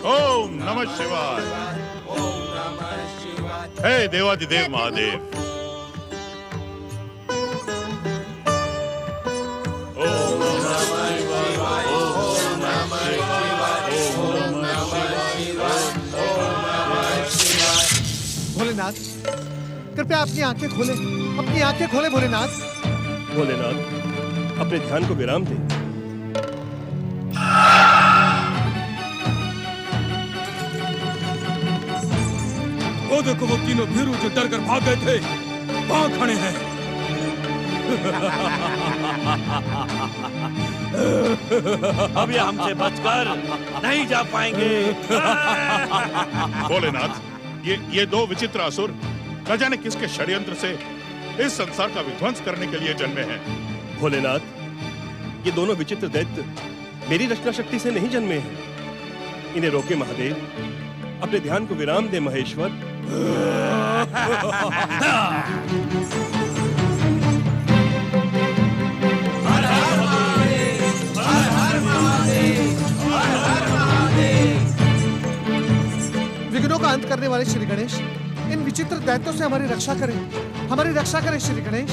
ओम नमः शिवाय। हे देवाधिदेव महादेव। ओम नमः शिवाय। ओम नमः शिवाय। ओम नमः शिवाय। भोलेनाथ, कृपया अपनी आंखें खोले, अपनी आंखें खोले भोलेनाथ। भोलेनाथ, अपने ध्यान को विराम दें। वो देखो, वो तीनों भीरू जो डर कर भाग गए थे, वहां खड़े हैं। अब ये हमसे बचकर नहीं जा पाएंगे। भोलेनाथ, ये दो विचित्र असुर न जाने किसके षड्यंत्र से इस संसार का विध्वंस करने के लिए जन्मे हैं। भोलेनाथ, ये दोनों विचित्र दैत्य मेरी रचना शक्ति से नहीं जन्मे हैं। इन्हें रोके महादेव, अपने ध्यान को विराम दे महेश्वर। विघ्नों का अंत करने वाले श्री गणेश, इन विचित्र दैत्यों से हमारी रक्षा करें, हमारी रक्षा करें श्री गणेश।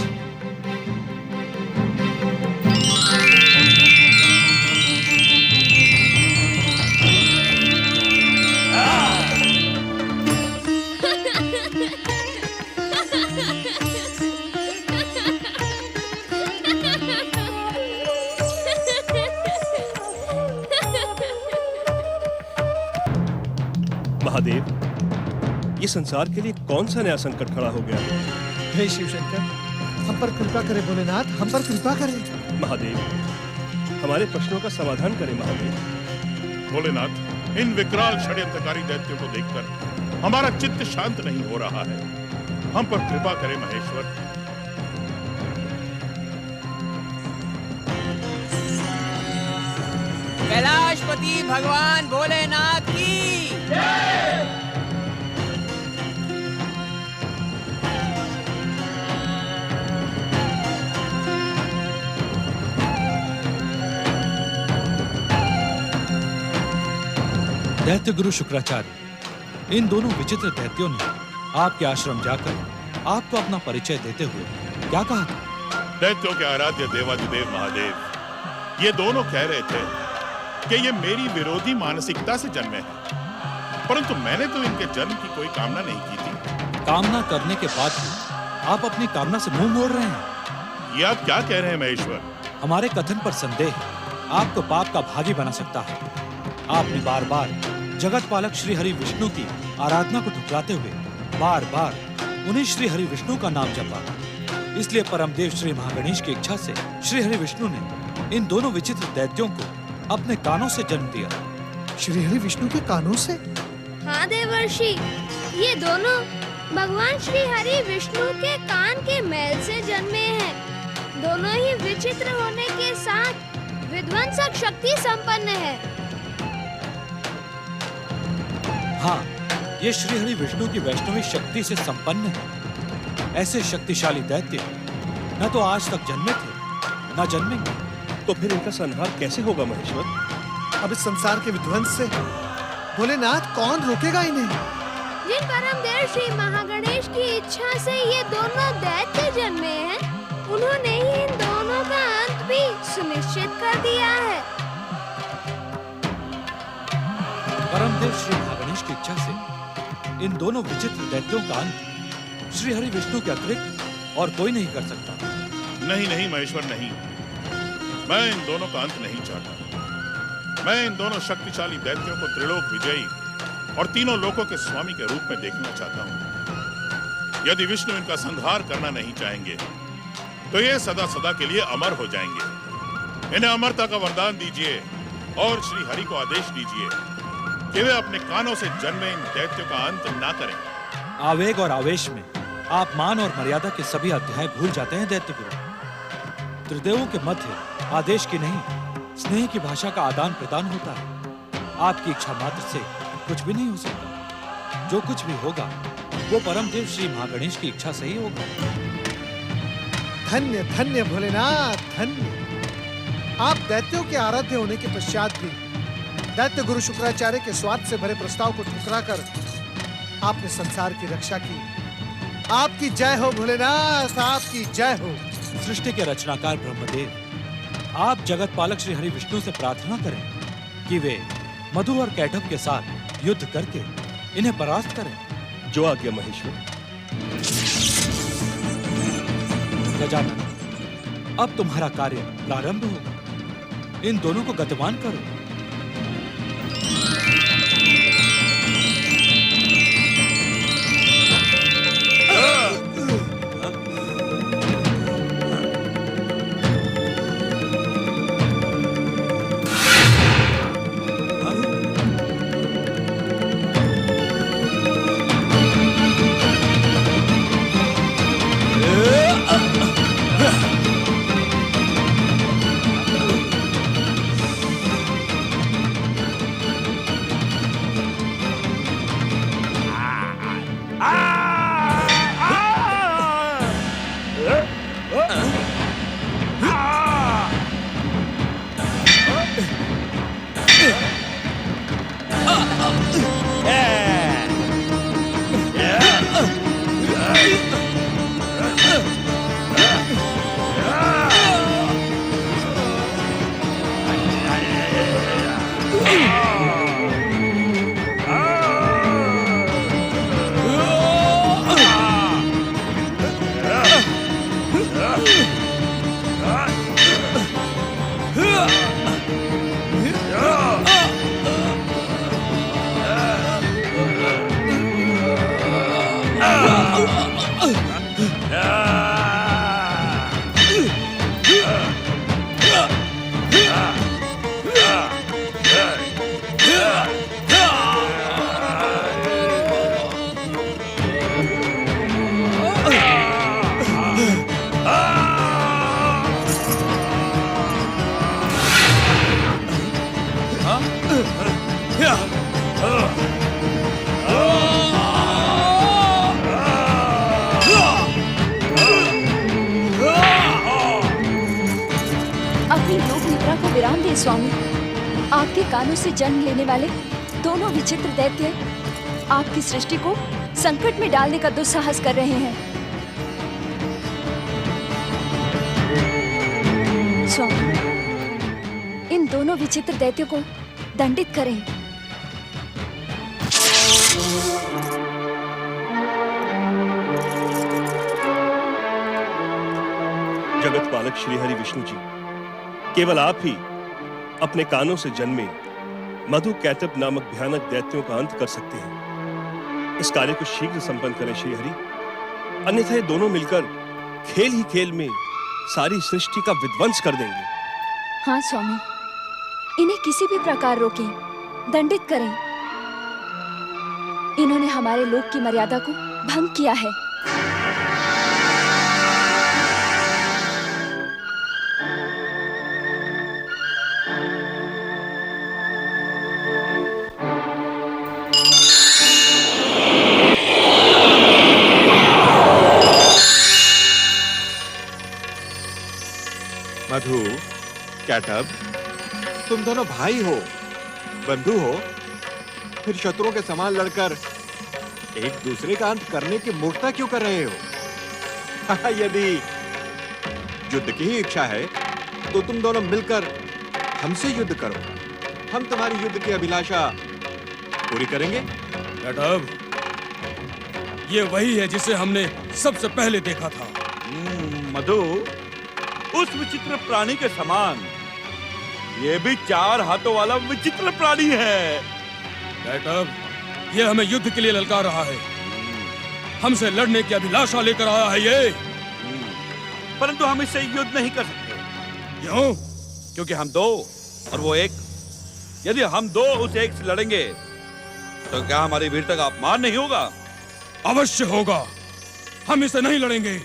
महादेव, ये संसार के लिए कौन सा नया संकट खड़ा हो गया है? हे शिव शंकर, हम पर कृपा करें भोलेनाथ, हम पर कृपा करें। महादेव, हमारे प्रश्नों का समाधान करें महादेव। भोलेनाथ, इन विकराल षड्यंत्रकारी दैत्यों को देखकर हमारा चित्त शांत नहीं हो रहा है। हम पर कृपा करें महेश्वर। कैलाशपति भगवान भोलेनाथ की जय। दैत्य गुरु शुक्राचार्य, इन दोनों विचित्र दैत्यों ने आपके आश्रम जाकर आपको अपना परिचय देते हुए क्या कहा था? दैत्यों के आराध्य देवाधिदेव महादेव, ये दोनों कह रहे थे कि ये मेरी विरोधी मानसिकता से जन्मे हैं, परंतु मैंने तो इनके जन्म की कोई कामना नहीं की थी। कामना करने के बाद भी आप अपनी कामना से मुंह मोड़ रहे हैं। ये आप क्या कह रहे हैं महेश्वर? हमारे कथन पर संदेह आपको पाप का भागी बना सकता है। आपने बार बार जगत पालक श्री हरि विष्णु की आराधना को ठुकराते हुए बार बार उन्हीं श्री हरि विष्णु का नाम जपा। इसलिए परमदेव श्री महागणेश की इच्छा से श्री हरि विष्णु ने इन दोनों विचित्र दैत्यों को अपने कानों से जन्म दिया। श्री हरि विष्णु के कानों से? हाँ देवर्षि, ये दोनों भगवान श्री हरि विष्णु के कान के मैल से जन्मे हैं। दोनों ही विचित्र होने के साथ विध्वंसक शक्ति संपन्न है। हाँ, ये श्री हरि विष्णु की वैष्णवी शक्ति से संपन्न है। ऐसे शक्तिशाली दैत्य न तो आज तक जन्मे थे, न जन्मेंगे। तो फिर इनका संहार कैसे होगा महेश्वर? अब इस संसार के विध्वंस से भोलेनाथ कौन रोकेगा इन्हें? जिन परमदेव श्री महागणेश की इच्छा से ये दोनों दैत्य जन्मे हैं, उन्होंने ही इन दोनों का अंत भी सुनिश्चित कर दिया है। परमदेव श्री महागणेश की इच्छा से इन दोनों विचित्र दैत्यों का अंत श्री हरि विष्णु के अतिरिक्त और कोई नहीं कर सकता। नहीं नहीं महेश्वर, नहीं। मैं इन दोनों का अंत नहीं चाहता। मैं इन दोनों शक्तिशाली दैत्यों को त्रिलोक विजयी और तीनों लोकों के स्वामी के रूप में देखना चाहता हूँ। यदि विष्णु इनका संहार करना नहीं चाहेंगे तो ये सदा सदा के लिए अमर हो जाएंगे। इन्हें अमरता का वरदान दीजिए और श्री हरि को आदेश दीजिए कि वे अपने कानों से जन्मे इन दैत्यों का अंत ना करें। आवेग और आवेश में आप मान और मर्यादा के सभी अध्याय भूल जाते हैं दैत्य गुरु। त्रिदेवों के मध्य आदेश की नहीं, स्नेह की भाषा का आदान प्रदान होता है। आपकी इच्छा मात्र से कुछ भी नहीं हो सकता। जो कुछ भी होगा वो परमदेव श्री महागणेश की इच्छा से ही होगा। धन्य धन्य भोलेनाथ, धन्य। आप दैत्यों के आराध्य होने के पश्चात भी दैत्य गुरु शुक्राचार्य के स्वार्थ से भरे प्रस्ताव को ठुकराकर आपने संसार की रक्षा की। आपकी जय हो भोलेनाथ, आपकी जय हो। सृष्टि के रचनाकार ब्रह्मदेव, आप जगत पालक श्री हरि विष्णु से प्रार्थना करें कि वे मधु और कैटभ के साथ युद्ध करके इन्हें परास्त करें। जो आज्ञा महेश्वर। गजानन, अब तुम्हारा कार्य प्रारंभ होगा। इन दोनों को गतिमान करो। स्वामी, आपके कानों से जन्म लेने वाले दोनों विचित्र दैत्य आपकी सृष्टि को संकट में डालने का दुस्साहस कर रहे हैं। स्वामी, इन दोनों विचित्र दैत्यों को दंडित करें। जगत पालक श्री हरि विष्णु जी, केवल आप ही अपने कानों से जन्मे मधु कैटभ नामक भयानक दैत्यों का अंत कर सकते हैं। इस कार्य को शीघ्र संपन्न करें श्री हरि, अन्यथा ये दोनों मिलकर खेल ही खेल में सारी सृष्टि का विध्वंस कर देंगे। हाँ स्वामी, इन्हें किसी भी प्रकार रोकें, दंडित करें। इन्होंने हमारे लोक की मर्यादा को भंग किया है। मधु, कैटभ, तुम दोनों भाई हो, बंधु हो, फिर शत्रुओं के समान लड़कर एक दूसरे का अंत करने की मूर्खता क्यों कर रहे हो? यदि युद्ध की ही इच्छा है तो तुम दोनों मिलकर हमसे युद्ध करो। हम तुम्हारी युद्ध की अभिलाषा पूरी करेंगे। कैटभ, ये वही है जिसे हमने सबसे पहले देखा था। मधु, उस विचित्र प्राणी के समान ये भी 4 हाथों वाला विचित्र प्राणी है। कैटभ, ये हमें युद्ध के लिए ललकार रहा है। हमसे लड़ने की अभिलाषा लेकर आया है ये। परंतु हम इससे युद्ध नहीं कर सकते। क्यों? क्योंकि हम 2 और वो 1। यदि हम 2 उस 1 से लड़ेंगे तो क्या हमारी वीरता का अपमान नहीं होगा? अवश्य होगा। हम इसे नहीं लड़ेंगे।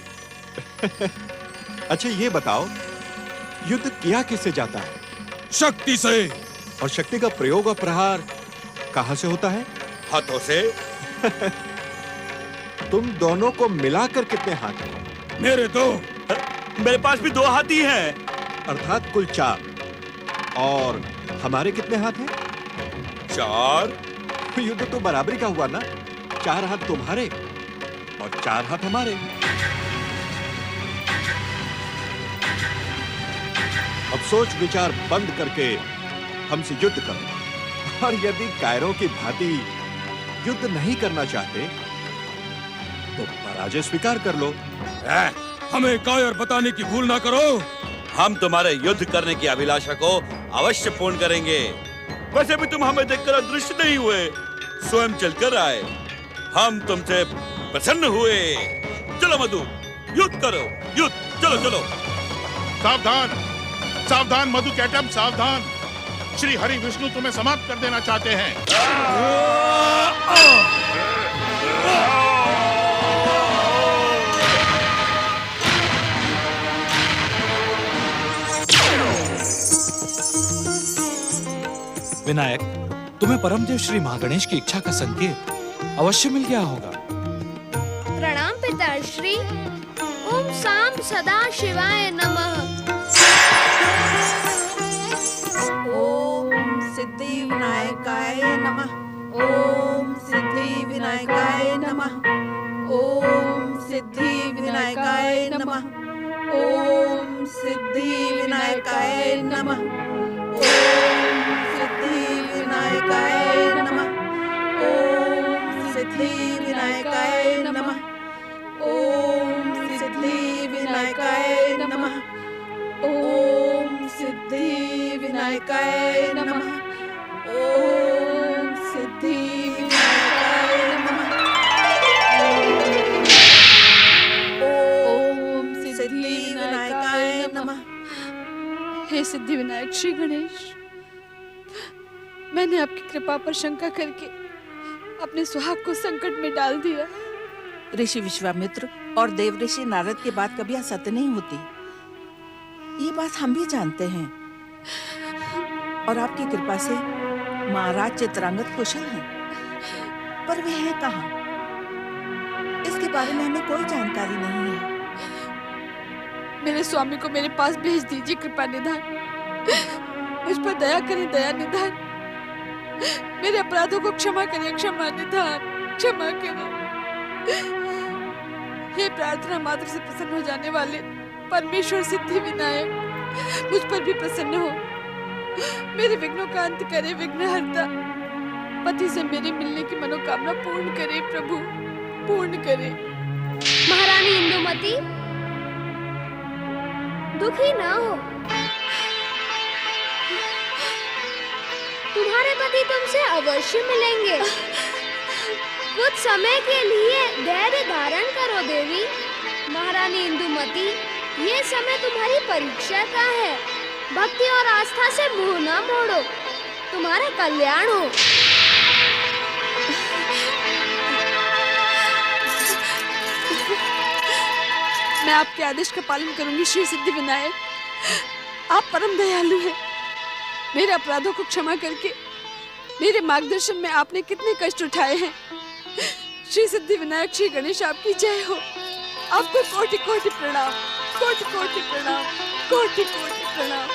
अच्छा ये बताओ, युद्ध किया किससे जाता है? शक्ति से। और शक्ति का प्रयोग और प्रहार कहां से होता है? हाथों से। तुम दोनों को मिलाकर कितने हाथ हैं? मेरे 2। मेरे पास भी 2 हाथी हैं। अर्थात कुल 4। और हमारे कितने हाथ हैं? 4। युद्ध तो बराबरी का हुआ ना, 4 हाथ तुम्हारे और 4 हाथ हमारे। अब सोच विचार बंद करके हमसे युद्ध करो, और यदि कायरों की भांति युद्ध नहीं करना चाहते तो पराजय स्वीकार कर लो। हमें कायर बताने की भूल ना करो। हम तुम्हारे युद्ध करने की अभिलाषा को अवश्य पूर्ण करेंगे। वैसे भी तुम हमें देखकर अदृश्य नहीं हुए, स्वयं चलकर आए। हम तुमसे प्रसन्न हुए। चलो मधु, युद्ध करो, युद्ध। चलो चलो। सावधान, सावधान मधु कैटब, सावधान। श्री हरि विष्णु तुम्हें समाप्त कर देना चाहते हैं। विनायक, तुम्हें परमदेव श्री महागणेश की इच्छा का संकेत अवश्य मिल गया होगा। प्रणाम पिताश्री। ओम साम सदा शिवाय नमः। ओम सिद्धि विनायकाय नमः। ओम सिद्धि विनायकाय नमः। ओम सिद्धि विनायकाय नमः। ओम सिद्धि विनायकाय नमः। ओम सिद्धि विनायकाय नमः। ओम सिद्धि विनायकाय नमः। ओम सिद्धि विनायकाय नमः। ओम सिद्धि विनायकाय नमः। ओम सिद्धि विनायकाय नमः। ओम सिद्धि विनायकाय नमः। हे सिद्धि विनायक श्री गणेश, मैंने आपकी कृपा पर शंका करके अपने सुहाग को संकट में डाल दिया। ऋषि विश्वामित्र और देव ऋषि नारद की बात कभी असत्य नहीं होती, ये बात हम भी जानते हैं। और आपकी कृपा से महाराज चित्रांगद कुशल हैं, पर वे हैं कहाँ, इसके बारे में हमें कोई जानकारी नहीं है। मेरे स्वामी को मेरे पास भेज दीजिए कृपा निधान। मुझ पर दया करें दया निधान। मेरे अपराधों को क्षमा करें क्षमा निधान, क्षमा करें। हे प्रार्थना मात्र से प्रसन्न हो जाने वाले परमेश्वर सिद्धि विनायक, मुझ पर भी प्रसन्न हो। मेरे विघ्नों का अंत करे विघ्नहर्ता। पति से मेरे मिलने की मनोकामना पूर्ण करे प्रभु, पूर्ण करे। महारानी इंदुमती, दुखी ना हो। तुम्हारे पति तुमसे अवश्य मिलेंगे। कुछ समय के लिए धैर्य धारण करो देवी। महारानी इंदुमती, ये समय तुम्हारी परीक्षा का है। भक्ति और आस्था से मुंह न मोड़ो, तुम्हारा कल्याण हो। मैं आपके आदेश का पालन करूंगी श्री सिद्धि विनायक। आप परम दयालु हैं। मेरे अपराधों को क्षमा करके मेरे मार्गदर्शन में आपने कितने कष्ट उठाए हैं। श्री सिद्धि विनायक श्री गणेश आपकी जय हो। आपको कोटि कोटि प्रणाम, कोटि कोटि प्रणाम, कोटि कोटि प्रणाम।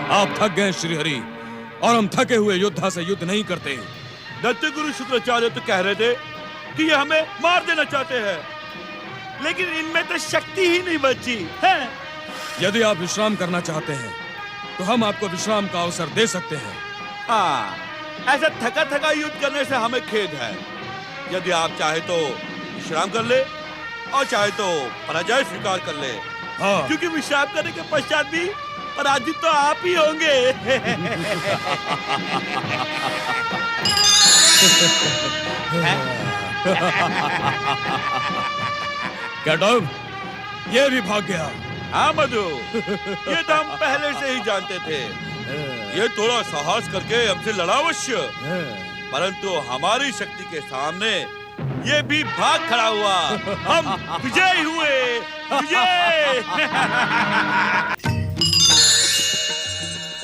आप थक गए श्रीहरि, और हम थके हुए योद्धा से युद्ध नहीं करते। दत्त गुरु शुक्राचार्य तो कह रहे थे कि ये हमें मार देना चाहते हैं, लेकिन इनमें तो शक्ति ही नहीं बची है। यदि आप विश्राम करना चाहते हैं तो हम आपको विश्राम का अवसर दे सकते हैं। हाँ, ऐसा थका थका युद्ध करने से हमें खेद है। यदि आप चाहे तो विश्राम कर ले और चाहे तो पराजय स्वीकार कर ले। हाँ। क्योंकि विश्राम करने के पश्चात भी पराजित तो आप ही होंगे। कैटअप, ये भी भाग गया। हाँ मधु, ये तो हम पहले से ही जानते थे। ये थोड़ा साहस करके हमसे लड़ा अवश्य, परंतु हमारी शक्ति के सामने ये भी भाग खड़ा हुआ। हम विजयी हुए, विजय।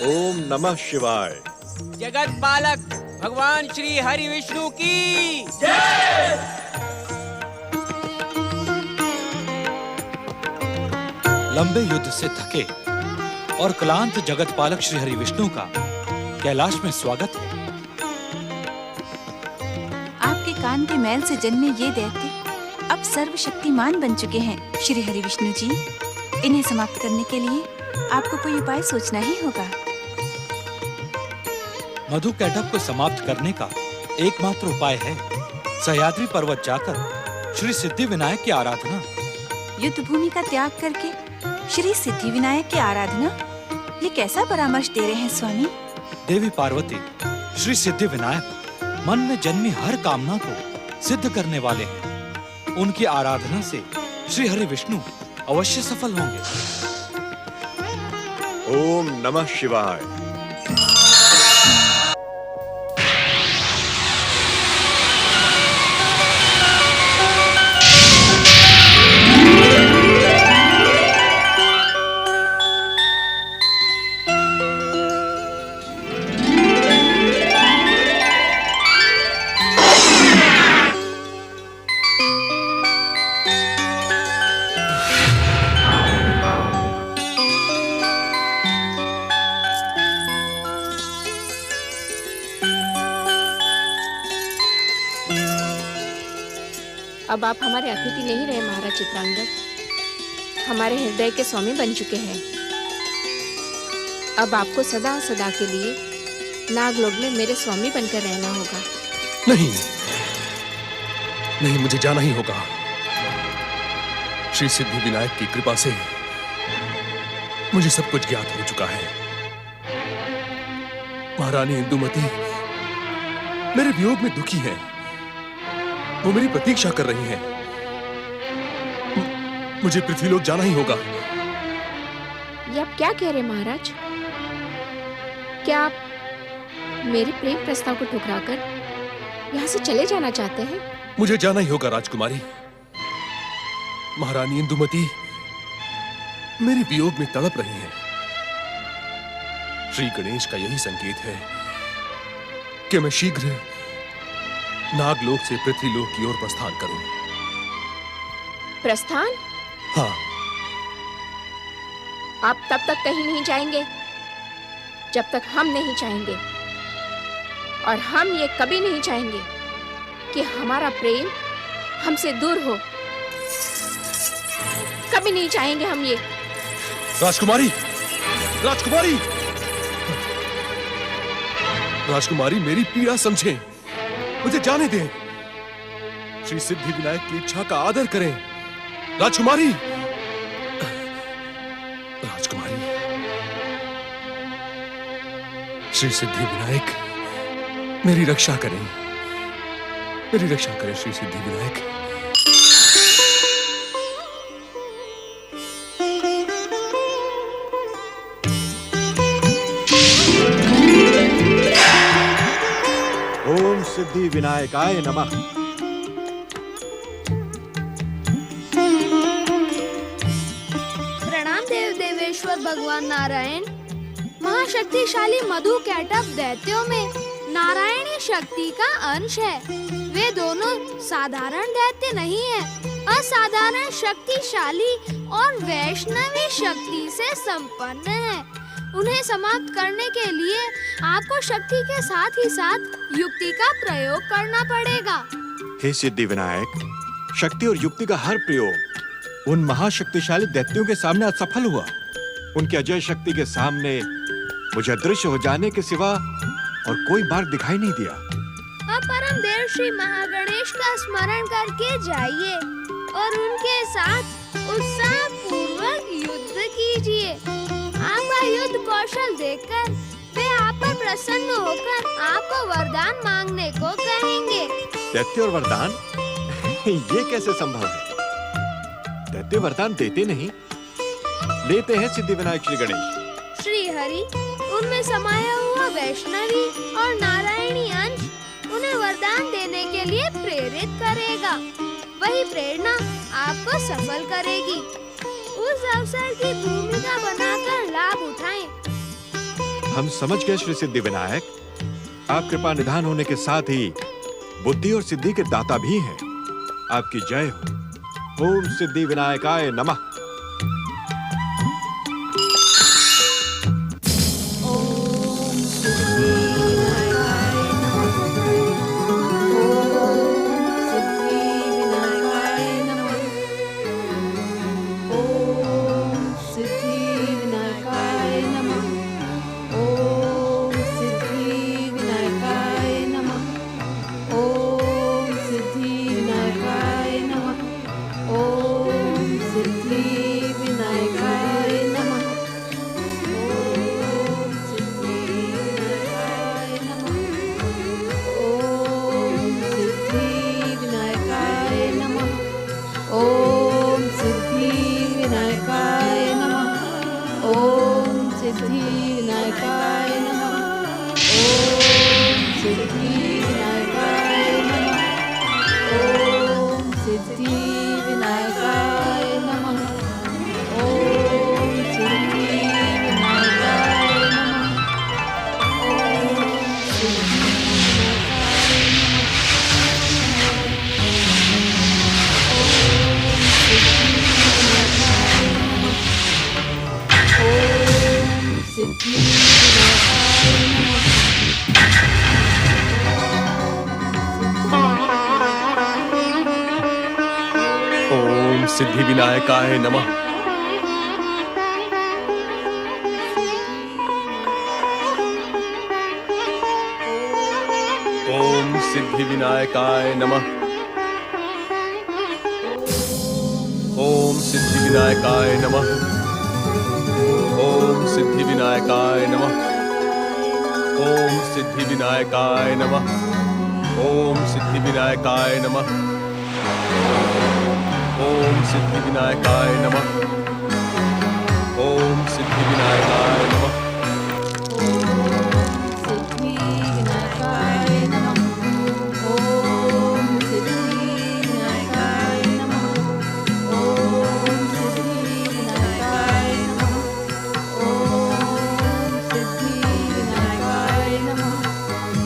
ओम नमः शिवाय। जगत पालक भगवान श्री हरि विष्णु की लंबे युद्ध से थके और क्लांत जगत पालक श्री हरि विष्णु का कैलाश में स्वागत है। आपके कान के मैल से जन्मे ये दैत्य अब सर्वशक्तिमान बन चुके हैं। श्री हरि विष्णु जी, इन्हें समाप्त करने के लिए आपको कोई उपाय सोचना ही होगा। मधु कैटअप को समाप्त करने का एकमात्र उपाय है सह्याद्री पर्वत जाकर श्री सिद्धि विनायक की आराधना। युद्ध भूमि का त्याग करके श्री सिद्धि विनायक की आराधना, ये कैसा परामर्श दे रहे हैं स्वामी? देवी पार्वती श्री सिद्धि विनायक मन में जन्मी हर कामना को सिद्ध करने वाले हैं। उनकी आराधना से श्री हरि विष्णु अवश्य सफल होंगे। ओम नमः शिवाय। अब आप हमारे अतिथि नहीं रहे महाराज चित्रांगद, हमारे हृदय के स्वामी बन चुके हैं। अब आपको सदा सदा के लिए नागलोक में मेरे स्वामी बनकर रहना होगा। नहीं नहीं, मुझे जाना ही होगा। श्री सिद्धि विनायक की कृपा से मुझे सब कुछ ज्ञात हो चुका है। महारानी इंदुमती मेरे वियोग में दुखी है, वो मेरी प्रतीक्षा कर रही हैं। मुझे पृथ्वीलोक जाना ही होगा। ये आप क्या कह रहे हैं महाराज? क्या आप मेरे प्रेम प्रस्ताव को ठुकराकर यहाँ से चले जाना चाहते हैं? मुझे जाना ही होगा राजकुमारी। महारानी इंदुमती मेरे वियोग में तड़प रही हैं। श्री गणेश का यही संकेत है कि मैं शीघ्र नागलोक से पृथ्वीलोक की ओर प्रस्थान करूं। प्रस्थान? हाँ। आप तब तक कहीं नहीं जाएंगे जब तक हम नहीं चाहेंगे, और हम ये कभी नहीं चाहेंगे कि हमारा प्रेम हमसे दूर हो। कभी नहीं चाहेंगे हम ये। राजकुमारी, राजकुमारी, राजकुमारी, मेरी पीड़ा समझें, मुझे जाने दें। श्री सिद्धि विनायक की इच्छा का आदर करें। राजकुमारी, राजकुमारी, श्री सिद्धि विनायक मेरी रक्षा करें, मेरी रक्षा करें श्री सिद्धि विनायक। ओम सिद्धि विनायकाय नमः। प्रणाम देव देवेश्वर भगवान नारायण। महाशक्तिशाली मधु कैटअप दैत्यों में नारायणी शक्ति का अंश है। वे दोनों साधारण दैत्य नहीं है, असाधारण शक्तिशाली और वैष्णवी शक्ति से संपन्न है। उन्हें समाप्त करने के लिए आपको शक्ति के साथ ही साथ युक्ति का प्रयोग करना पड़ेगा। हे सिद्धि विनायक, शक्ति और युक्ति का हर प्रयोग उन महाशक्तिशाली दैत्यों के सामने असफल हुआ। उनकी अजय शक्ति के सामने मुझे अदृश्य हो जाने के सिवा और कोई मार्ग दिखाई नहीं दिया। अब परम देव श्री महागणेश का स्मरण करके जाइए और उनके साथ उत्साह पूर्वक युद्ध कीजिए। आपका युद्ध कौशल देखकर वे आप पर प्रसन्न होकर आपको वरदान मांगने को कहेंगे। दैत्य और वरदान ये कैसे संभव है? दैत्य वरदान देते नहीं, लेते हैं सिद्धि विनायक श्री गणेश। श्री हरि उनमें समाया हुआ वैष्णवी और नारायणी अंश उन्हें वरदान देने के लिए प्रेरित करेगा। वही प्रेरणा आपको सफल करेगी। उस अवसर की भूमिका बनाकर लाभ उठाएं। हम समझ गए श्री सिद्धि विनायक, आप कृपा निधान होने के साथ ही बुद्धि और सिद्धि के दाता भी हैं। आपकी जय हो। ओम सिद्धि विनायकाय नमः। सिद्धि विनायकाय नमः। ओम सिद्धि विनायकाय नमः। ओम सिद्धि विनायकाय नमः। ओम सिद्धि विनायकाय नमः। ओम सिद्धि विनायकाय नमः। ओम सिद्धि विनायकाय नमः। ओम सिद्धि विनायकाय नमः। ओम सिद्धि विनायकाय नमः।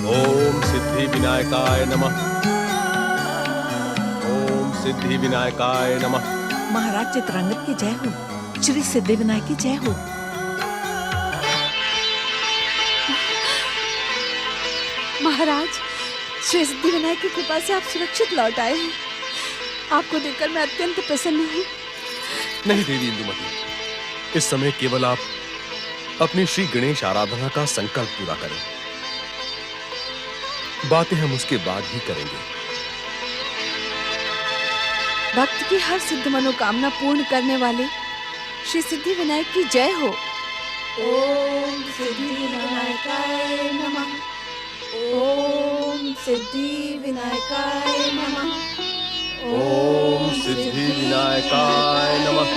ओम सिद्धि विनायकाय नमः। ओम सिद्धि विनायकाय नमः। महाराज चित्रंगद की जय हो। श्री सिद्धि विनायक की जय हो। महाराज, श्री सिद्धि विनायक की कृपा से आप सुरक्षित लौट आए हैं। आपको देखकर मैं अत्यंत प्रसन्न हूँ। नहीं देवी इंदुमती, इस समय केवल आप अपनी श्री गणेश आराधना का संकल्प पूरा करें। बातें हम उसके बाद ही करेंगे। भक्त की हर सिद्ध मनोकामना पूर्ण करने वाले श्री सिद्धि विनायक की जय हो। ओम सिद्धि विनायकाय नमः। ओम सिद्धि विनायकाय नमः। ओम सिद्धि विनायकाय नमः।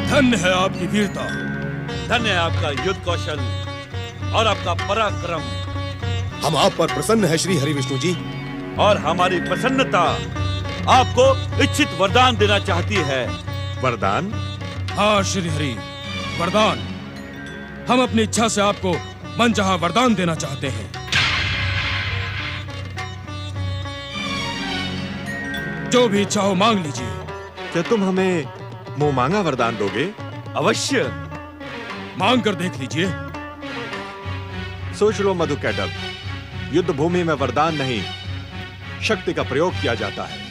धन्य है आपकी वीरता, धन्य है आपका युद्ध कौशल और आपका पराक्रम। हम आप पर प्रसन्न है श्री हरि विष्णु जी। और हमारी प्रसन्नता आपको इच्छित वरदान देना चाहती है। वरदान? हाँ श्री हरि, वरदान। हम अपनी इच्छा से आपको मनचाहा वरदान देना चाहते हैं। जो भी इच्छा हो मांग लीजिए। क्या तुम हमें मुंह मांगा वरदान दोगे? अवश्य, मांग कर देख लीजिए। सोच लो मधु कैटब, युद्ध भूमि में वरदान नहीं, शक्ति का प्रयोग किया जाता है।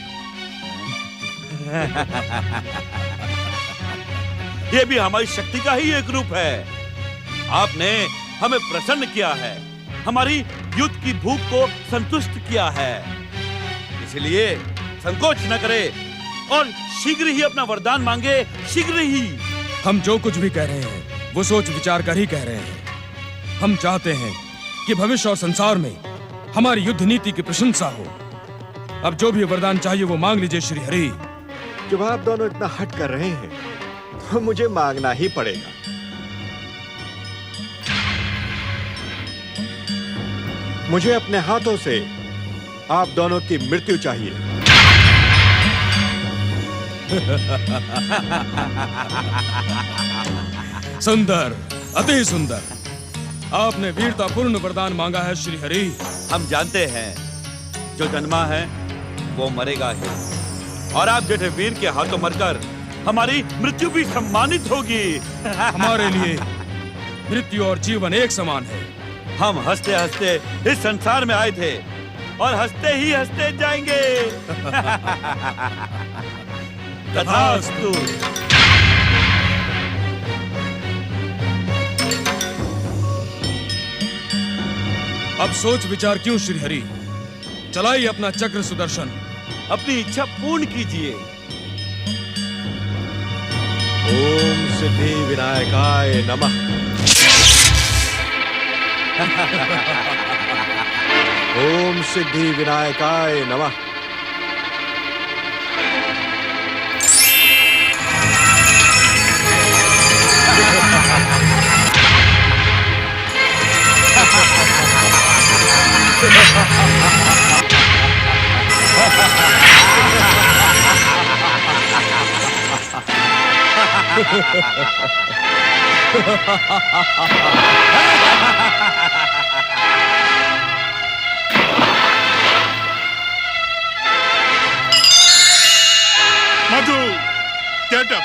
ये भी हमारी शक्ति का ही एक रूप है। आपने हमें प्रसन्न किया है, हमारी युद्ध की भूख को संतुष्ट किया है। इसलिए संकोच न करे और शीघ्र ही अपना वरदान मांगे, शीघ्र ही। हम जो कुछ भी कह रहे हैं वो सोच विचार कर ही कह रहे हैं। हम चाहते हैं कि भविष्य और संसार में हमारी युद्ध नीति की प्रशंसा हो। अब जो भी वरदान चाहिए वो मांग लीजिए श्री हरि। जब आप दोनों इतना हट कर रहे हैं तो मुझे मांगना ही पड़ेगा। मुझे अपने हाथों से आप दोनों की मृत्यु चाहिए। सुंदर, अति सुंदर। आपने वीरतापूर्ण वरदान मांगा है श्री हरि। हम जानते हैं जो जन्मा है वो मरेगा ही, और आप जैसे वीर के हाथों मरकर हमारी मृत्यु भी सम्मानित होगी। हमारे लिए मृत्यु और जीवन एक समान है। हम हंसते हंसते इस संसार में आए थे और हंसते ही हंसते जाएंगे। तथास्तु। अब सोच विचार क्यों श्री हरि, चलाइए अपना चक्र सुदर्शन। अपनी इच्छा पूर्ण कीजिए। ओम सिद्धि विनायकाय नमः। ओम सिद्धि विनायकाय नमः। मधु कैटब,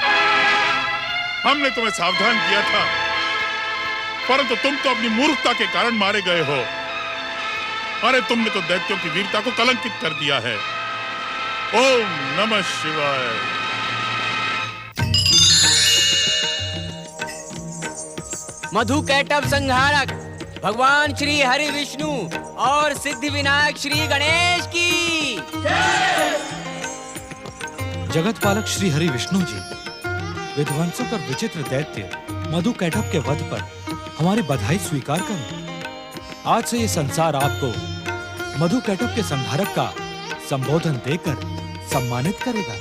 हमने तुम्हें सावधान किया था, परंतु तुम तो अपनी मूर्खता के कारण मारे गए हो। अरे तुमने तो दैत्यों की वीरता को कलंकित कर दिया है। ओम नमः शिवाय। मधु कैटब संहारक भगवान श्री हरि विष्णु और सिद्धि विनायक श्री गणेश की जगत पालक श्री हरि विष्णु जी, विध्वंसक और विचित्र दैत्य मधु कैटब के वध पर हमारी बधाई स्वीकार करें। आज से ये संसार आपको मधु कैटब के संहारक का संबोधन देकर सम्मानित करेगा।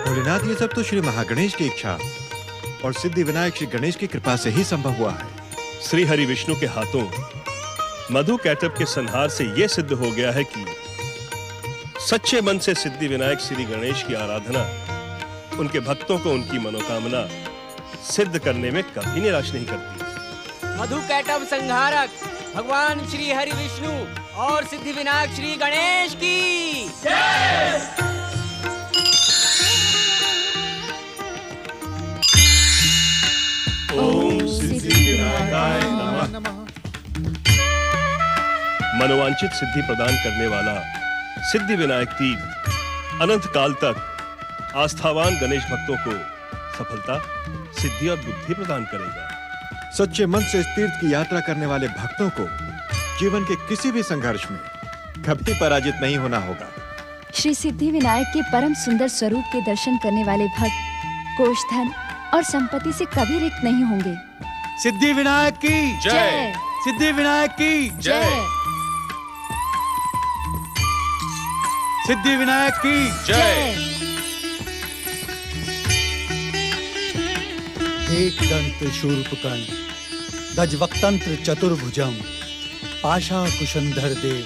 भोलेनाथ, ये सब तो श्री महागणेश की इच्छा और सिद्धि विनायक श्री गणेश की कृपा से ही संभव हुआ है। श्री हरि विष्णु के हाथों मधु कैटब के संहार से यह सिद्ध हो गया है कि सच्चे मन से सिद्धि विनायक श्री गणेश की आराधना उनके भक्तों को उनकी मनोकामना सिद्ध करने में कभी निराश नहीं करती। मधु कैटब संहारक भगवान श्री हरि विष्णु और सिद्धि विनायक श्री गणेश की ओम सिद्धि विनायकाय नमः। मनोवांछित सिद्धि प्रदान करने वाला सिद्धि विनायक तीर्थ अनंत काल तक आस्थावान गणेश भक्तों को सफलता, सिद्धि और बुद्धि प्रदान करेगा। सच्चे मन से इस तीर्थ की यात्रा करने वाले भक्तों को जीवन के किसी भी संघर्ष में कभी पराजित नहीं होना होगा। श्री सिद्धि विनायक के परम सुंदर स्वरूप के दर्शन करने वाले भक्त कोष धन और संपत्ति से कभी रिक्त नहीं होंगे। सिद्धि विनायक की जय। सिद्धि विनायक की जय। सिद्धि विनायक की जय। एक दंत शूर्पकर्ण गजवक्तंत्र चतुर्भुजम पाशा कुशंधर देव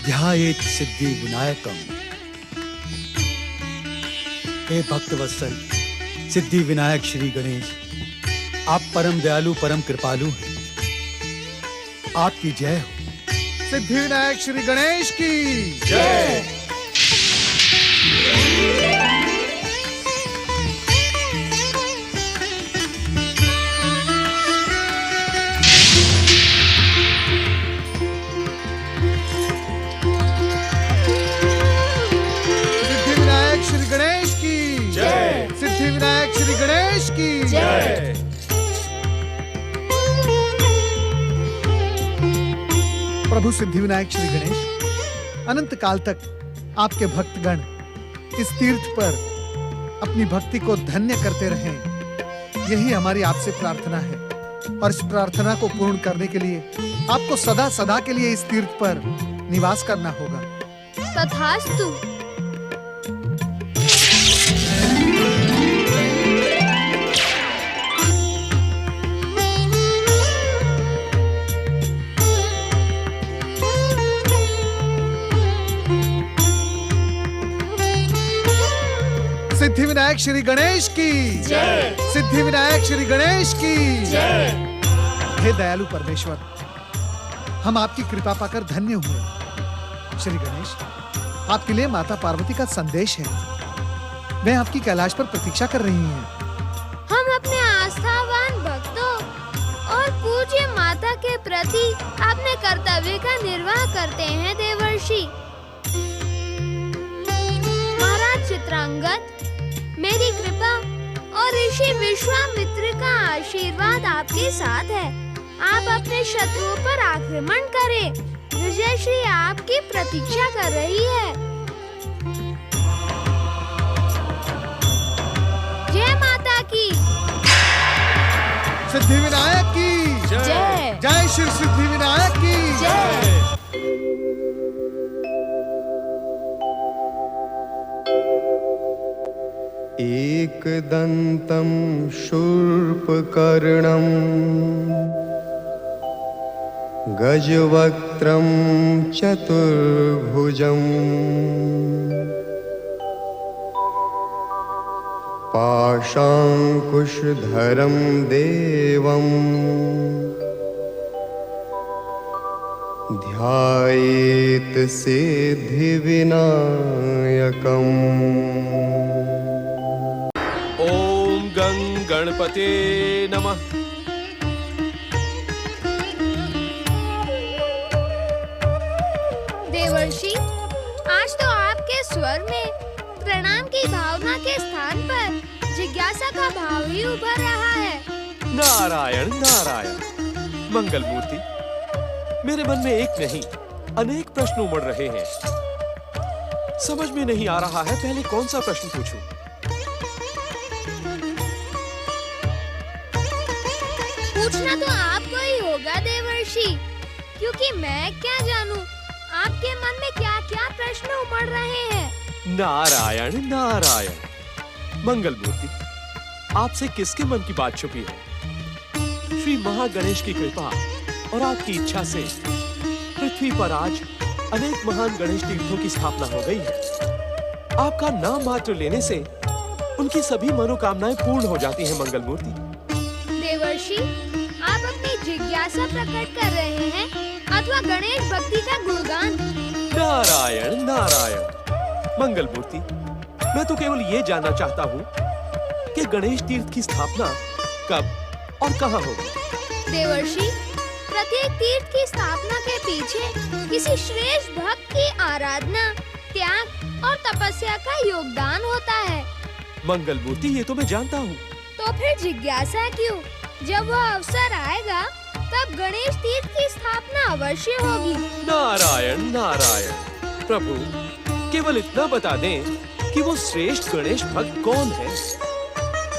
ध्यायेत सिद्धि विनायकम। हे भक्त वत्सल सिद्धि विनायक श्री गणेश, आप परम दयालु परम कृपालु हैं। आपकी जय हो। सिद्धि विनायक श्री गणेश की जय। सिद्धि विनायक श्री गणेश की जय। प्रभु सिद्धि विनायक श्री गणेश, अनंत काल तक आपके भक्तगण इस तीर्थ पर अपनी भक्ति को धन्य करते रहें, यही हमारी आपसे प्रार्थना है। और इस प्रार्थना को पूर्ण करने के लिए आपको सदा सदा के लिए इस तीर्थ पर निवास करना होगा। तथास्तु। सिद्धि विनायक श्री गणेश की जय। सिद्धि विनायक श्री गणेश की जय। हे दयालु परमेश्वर, हम आपकी कृपा पाकर धन्य हुए। श्री गणेश, आपके लिए माता पार्वती का संदेश है। वे आपकी कैलाश पर प्रतीक्षा कर रही हैं। हम अपने आस्थावान भक्तों और पूज्य माता के प्रति अपने कर्तव्य का निर्वाह करते हैं देवर्षि। महाराज चित्रांगद, मेरी कृपा और ऋषि विश्वामित्र का आशीर्वाद आपके साथ है। आप अपने शत्रुओं पर आक्रमण करें। विजयश्री आपकी प्रतीक्षा कर रही है। जय माता की। सिद्धि विनायक की जय। जय श्री सिद्धि विनायक की जय। एकदन्तं शूर्पकर्णं गजवक्त्रं चतुर्भुजं पाशाङ्कुशधरं देवं ध्यायेत सिद्धिविनायकम्। ओम गणपते नमः। देवर्षि, आज तो आपके स्वर में प्रणाम की भावना के स्थान पर जिज्ञासा का भाव ही उभर रहा है। नारायण नारायण। मंगल मूर्ति, मेरे मन में एक नहीं अनेक प्रश्न उमड़ रहे हैं। समझ में नहीं आ रहा है पहले कौन सा प्रश्न पूछूं। पूछना तो आपको ही होगा देवर्षि, क्योंकि मैं क्या जानूं आपके मन में क्या क्या प्रश्न उमड़ रहे हैं। नारायण नारायण। मंगल मूर्ति, आपसे किसके मन की बात छुपी है। श्री महागणेश की कृपा और आपकी इच्छा से पृथ्वी पर आज अनेक महान गणेश तीर्थों की स्थापना हो गई है। आपका नाम मात्र लेने से उनकी सभी मनोकामनाएं पूर्ण हो जाती हैं। मंगल मूर्ति, देवर्षि, आप अपनी जिज्ञासा प्रकट कर रहे हैं अथवा गणेश भक्ति का गुणगान। नारायण नारायण। मंगल मूर्ति, मैं तो केवल ये जानना चाहता हूँ कि गणेश तीर्थ की स्थापना कब और कहाँ होगी। देवर्षि, प्रत्येक तीर्थ की स्थापना के पीछे किसी श्रेष्ठ भक्त की आराधना, त्याग और तपस्या का योगदान होता है। मंगल मूर्ति, ये तो मैं जानता हूँ। तो फिर जिज्ञासा क्यों? जब वह अवसर आएगा तब गणेश तीर्थ की स्थापना अवश्य होगी। नारायण नारायण। प्रभु, केवल इतना बता दें कि वो श्रेष्ठ गणेश भक्त कौन है।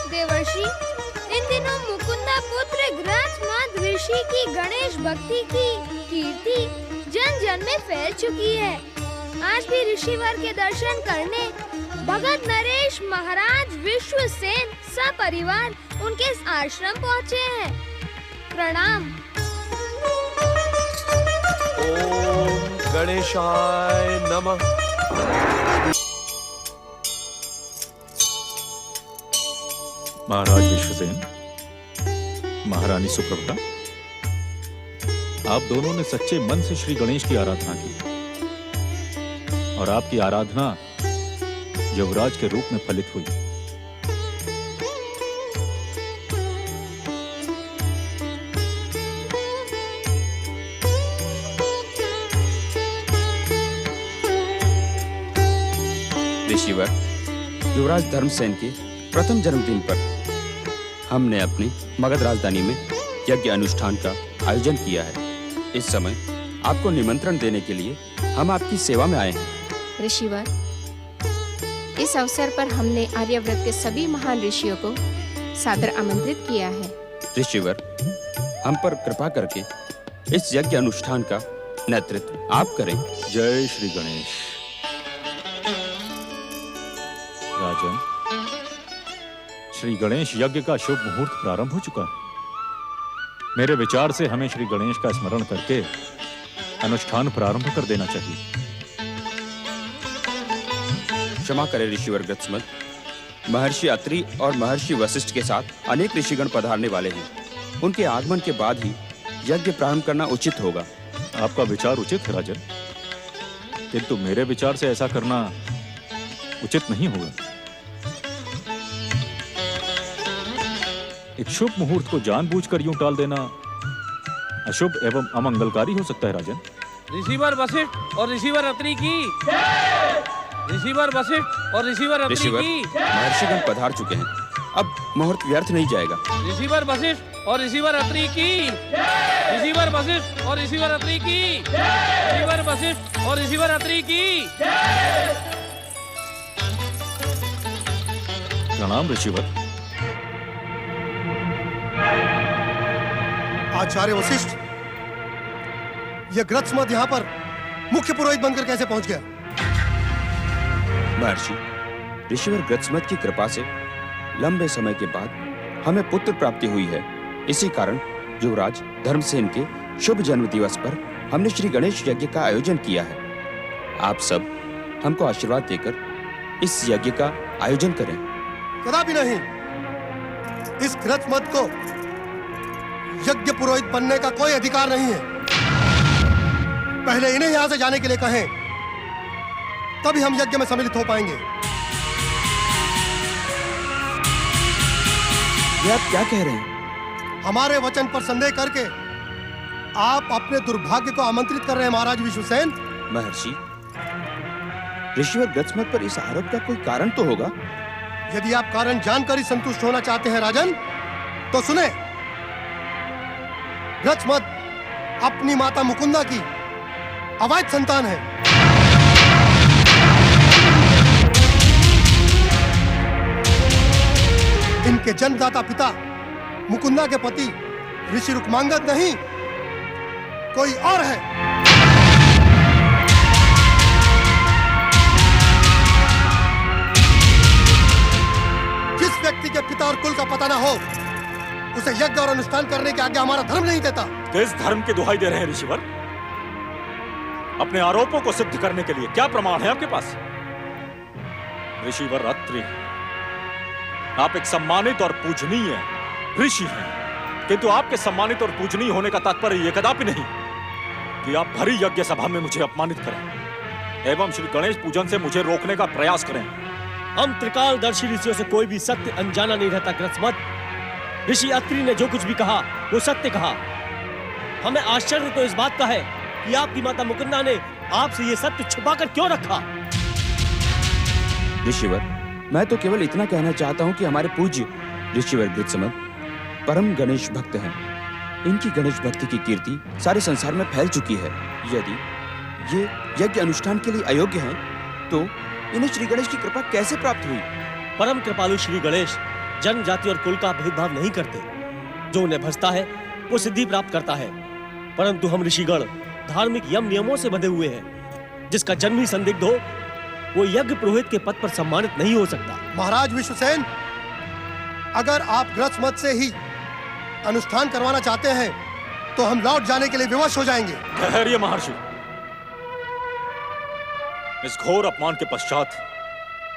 देवर्षि, इन दिनों मुकुंदा पुत्र गृहस्थ ऋषि की गणेश भक्ति की कीर्ति जन जन में फैल चुकी है। आज भी ऋषिवर के दर्शन करने भगत नरेश महाराज विश्वसेन सपरिवार उनके आश्रम पहुँचे हैं। प्रणाम। ओम गणेशाय नमः। महाराज विश्वसेन, महारानी सुप्रभा, आप दोनों ने सच्चे मन से श्री गणेश की आराधना की और आपकी आराधना युवराज के रूप में फलित हुई। ऋषिवर, युवराज धर्मसेन के प्रथम जन्मदिन पर हमने अपनी मगध राजधानी में यज्ञ अनुष्ठान का आयोजन किया है। इस समय आपको निमंत्रण देने के लिए हम आपकी सेवा में आए हैं। ऋषिवर, इस अवसर पर हमने आर्यव्रत के सभी महान ऋषियों को सादर आमंत्रित किया है। ऋषिवर, हम पर कृपा करके इस यज्ञ अनुष्ठान का नेतृत्व आप करें। जय श्री गणेश। राजन, श्री गणेश यज्ञ का शुभ मुहूर्त प्रारंभ हो चुका है। मेरे विचार से हमें श्री गणेश का स्मरण करके अनुष्ठान प्रारंभ कर देना चाहिए। क्षमा करें ऋषिवर गत्समत, महर्षि अत्रि और महर्षि वशिष्ठ के साथ अनेक ऋषिगण पधारने वाले हैं। उनके आगमन के बाद ही यज्ञ प्रारंभ करना उचित होगा। आपका विचार उचित है राजन, किंतु मेरे विचार से ऐसा करना उचित नहीं होगा। एक शुभ मुहूर्त को जानबूझकर यूं टाल देना अशुभ एवं अमंगलकारी हो सकता है राजन। ऋषिवर वशिष्ठ और ऋषिवर अत्रि की। ऋषिवर वशिष्ठ और ऋषिवर अत्रि की। महर्षिगण पधार चुके हैं, अब मुहूर्त व्यर्थ नहीं जाएगा। ऋषिवर वशिष्ठ और ऋषिवर अत्रि की। ऋषिवर वशिष्ठ और ऋषिवर अत्रि की। ऋषिवर वशिष्ठ और ऋषिवर अत्रि की। प्रणाम ऋषिवर। आचार्य वशिष्ठ, यह ग्रत्समत यहाँ पर मुख्य पुरोहित बनकर कैसे पहुंच गया? महर्षि, ऋषिवर ग्रत्समत की कृपा से लंबे समय के बाद हमें पुत्र प्राप्ति हुई है। इसी कारण युवराज धर्मसेन के शुभ जन्म दिवस पर हमने श्री गणेश यज्ञ का आयोजन किया है। आप सब हमको आशीर्वाद देकर इस यज्ञ का आयोजन करें। कदापि नहीं। इस ग्रत्समत को यज्ञ पुरोहित बनने का कोई अधिकार नहीं है। पहले इन्हें यहां से जाने के लिए कहें, तभी हम यज्ञ में सम्मिलित हो पाएंगे। ये आप क्या कह रहे हैं? हमारे वचन पर संदेह करके आप अपने दुर्भाग्य को आमंत्रित कर रहे हैं महाराज विश्वसेन। महर्षि, ऋषिवर ग्रत्समत पर इस आरोप का कोई कारण तो होगा। यदि आप कारण जानकर ही संतुष्ट होना चाहते हैं राजन, तो सुने। ग्रत्समत अपनी माता मुकुंदा की अवैध संतान है। इनके जन्मदाता पिता मुकुंदा के पति ऋषि रुक्मांगद नहीं, कोई और है। जिस व्यक्ति के पिता और कुल का पता ना हो, उसे यज्ञ और अनुष्ठान करने की आज्ञा हमारा धर्म नहीं देता। किस धर्म की दुहाई दे रहे हैं ऋषिवर? अपने आरोपों को सिद्ध करने के लिए क्या प्रमाण है आपके पास? ऋषिवर अत्रि, आप एक सम्मानित और पूजनीय ऋषि हैं, किंतु आपके सम्मानित और पूजनीय होने का तात्पर्य यह कदापि नहीं कि आप भरी यज्ञ सभा में मुझे अपमानित करें एवं श्री गणेश पूजन से मुझे रोकने का प्रयास करें। हम त्रिकालदर्शी ऋषियों से कोई भी सत्य अनजाना नहीं रहता ग्रत्समत। ऋषि अत्रि ने जो कुछ भी कहा वो सत्य कहा। हमें आश्चर्य तो इस बात का है कि आपकी माता मुकुंदा ने आपसे ये सत्य छुपाकर क्यों रखा। ऋषिवर, मैं तो केवल इतना कहना चाहता हूँ कि हमारे पूज्य ऋषिवर ग्रत्समत परम गणेश भक्त हैं। इनकी गणेश भक्ति की कीर्ति सारे संसार में फैल चुकी है। यदि ये यज्ञ अनुष्ठान के लिए अयोग्य हैं, तो इन्हें श्री गणेश की कृपा कैसे प्राप्त हुई? परम कृपालु श्री गणेश जन्म, जाति और कुल का भेदभाव नहीं करते। जो उन्हें भजता है वो सिद्धि प्राप्त करता है। परंतु हम ऋषिगण धार्मिक यम नियमों से बंधे हुए हैं। जिसका जन्म ही संदिग्ध हो वो यज्ञ पुरोहित के पद पर सम्मानित नहीं हो सकता। महाराज विश्वसेन, अगर आप ग्रस्मत से ही अनुष्ठान करवाना चाहते हैं तो हम लौट जाने के लिए विवश हो जाएंगे। ठहरिए महर्षि। इस घोर अपमान के पश्चात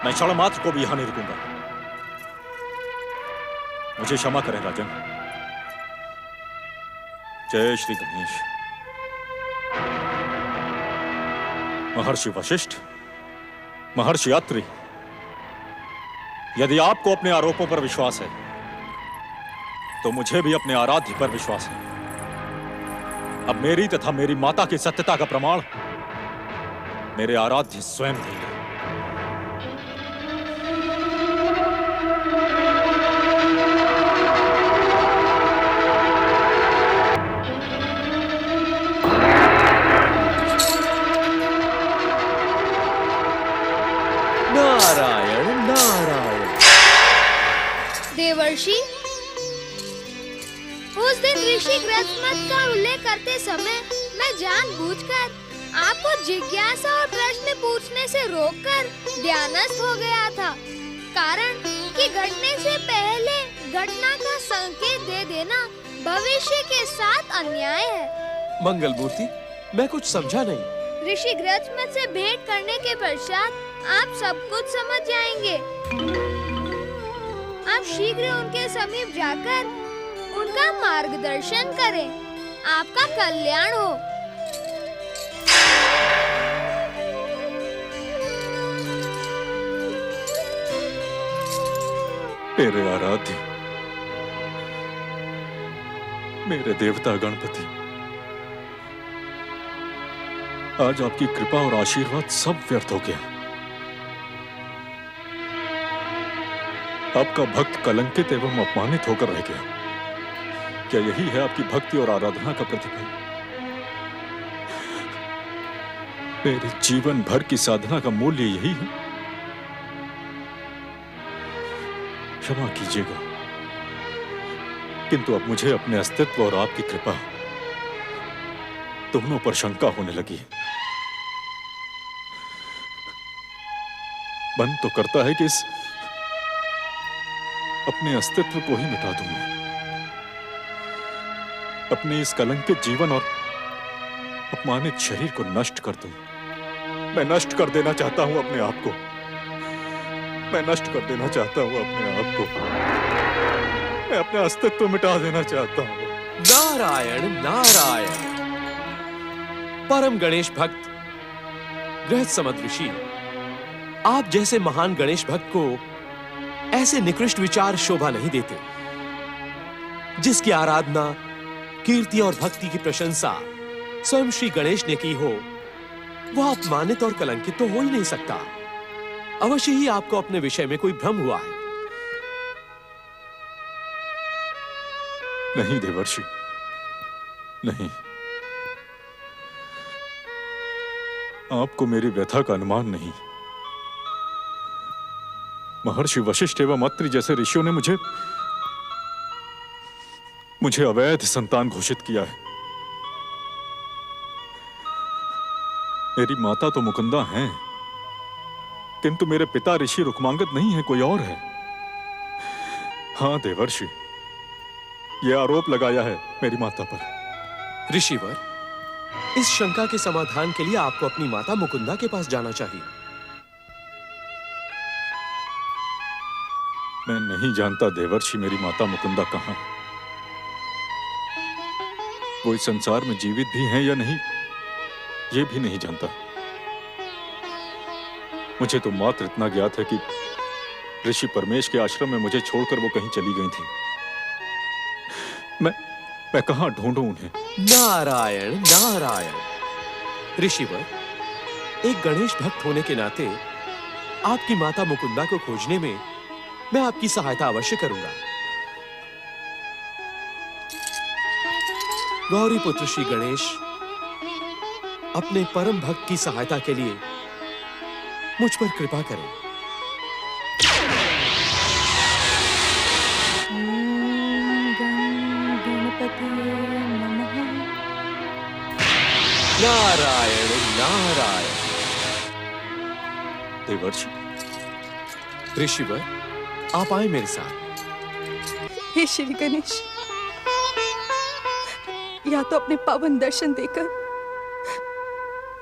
मैं क्षण मात्र को भी यहां नहीं रुकूंगा। मुझे क्षमा करें राजन। जय श्री गणेश। महर्षि वशिष्ठ, महर्षि अत्रि, यदि आपको अपने आरोपों पर विश्वास है तो मुझे भी अपने आराध्य पर विश्वास है। अब मेरी तथा मेरी माता की सत्यता का प्रमाण मेरे आराध्य स्वयं देंगे। नारायण नारायण। देवर्षि, उस दिन ऋषि ग्रस्मत का उल्लेख करते समय मैं जानबूझकर आपको जिज्ञासा और प्रश्न पूछने से रोककर ध्यानस्थ हो गया था, कारण कि घटने से पहले घटना का संकेत दे देना भविष्य के साथ अन्याय है। मंगल मूर्ति, मैं कुछ समझा नहीं। ऋषि ग्रस्मत से भेंट करने के पश्चात आप सब कुछ समझ जाएंगे। आप शीघ्र उनके समीप जाकर उनका मार्गदर्शन करें। आपका कल्याण हो। मेरे आराध्य, मेरे देवता गणपति, आज आपकी कृपा और आशीर्वाद सब व्यर्थ हो गया। आपका भक्त कलंकित एवं अपमानित होकर रह गया। क्या यही है आपकी भक्ति और आराधना का प्रतिफल? मेरे जीवन भर की साधना का मूल्य यही है? क्षमा कीजिएगा, किंतु अब मुझे अपने अस्तित्व और आपकी कृपा दोनों पर शंका होने लगी है। मन तो करता है कि इस अपने अस्तित्व को ही मिटा दूं मैं, अपने इस कलंकित जीवन और अपमानित शरीर को नष्ट कर दूं। मैं नष्ट कर देना चाहता हूं अपने आप को। मैं नष्ट कर देना चाहता हूं अपने आप को। मैं अपने अस्तित्व मिटा देना चाहता हूं। नारायण नारायण। परम गणेश भक्त गृहस्मत ऋषि, आप जैसे महान गणेश भक्त को ऐसे निकृष्ट विचार शोभा नहीं देते। जिसकी आराधना, कीर्ति और भक्ति की प्रशंसा स्वयं श्री गणेश ने की हो, वह अपमानित और कलंकित तो हो ही नहीं सकता। अवश्य ही आपको अपने विषय में कोई भ्रम हुआ है। नहीं देवर्षि, नहीं। आपको मेरी व्यथा का अनुमान नहीं। महर्षि वशिष्ठ एवं अत्रि जैसे ऋषियों ने मुझे अवैध संतान घोषित किया है। मेरी माता तो मुकुंदा हैं, किंतु मेरे पिता ऋषि रुक्मांगद नहीं है, कोई और है। हाँ देवर्षि, यह आरोप लगाया है मेरी माता पर। ऋषिवर, इस शंका के समाधान के लिए आपको अपनी माता मुकुंदा के पास जाना चाहिए। मैं नहीं जानता देवर्षि मेरी माता मुकुंदा कहाँ है। वो इस संसार में जीवित भी हैं या नहीं, ये भी नहीं जानता। मुझे तो मात्र इतना ज्ञात है कि ऋषि परमेश के आश्रम में मुझे छोड़कर वो कहीं चली गई थी। मैं कहां ढूंढूं उन्हें? नारायण नारायण। ऋषिवर, एक गणेश भक्त होने के नाते आपकी माता मुकुंदा को खोजने में मैं आपकी सहायता अवश्य करूंगा। गौरी पुत्र श्री गणेश अपने परम भक्त की सहायता के लिए मुझ पर कृपा करें। नारायण नारायण। देवर्षि, ऋषिवर, आप आए मेरे साथ। हे श्री गणेश, या तो अपने पावन दर्शन देकर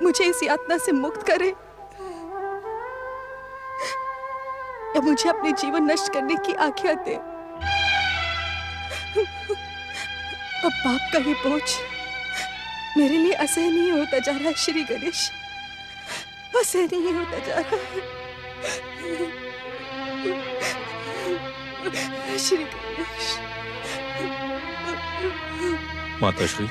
मुझे इस यातना से मुक्त करें, या मुझे अपने जीवन नष्ट करने की आज्ञा दे। अब पाप का ये बोझ मेरे लिए असहनीय होता जा रहा है श्री गणेश, असहनीय होता जा रहा है श्री गणेश। माताश्री,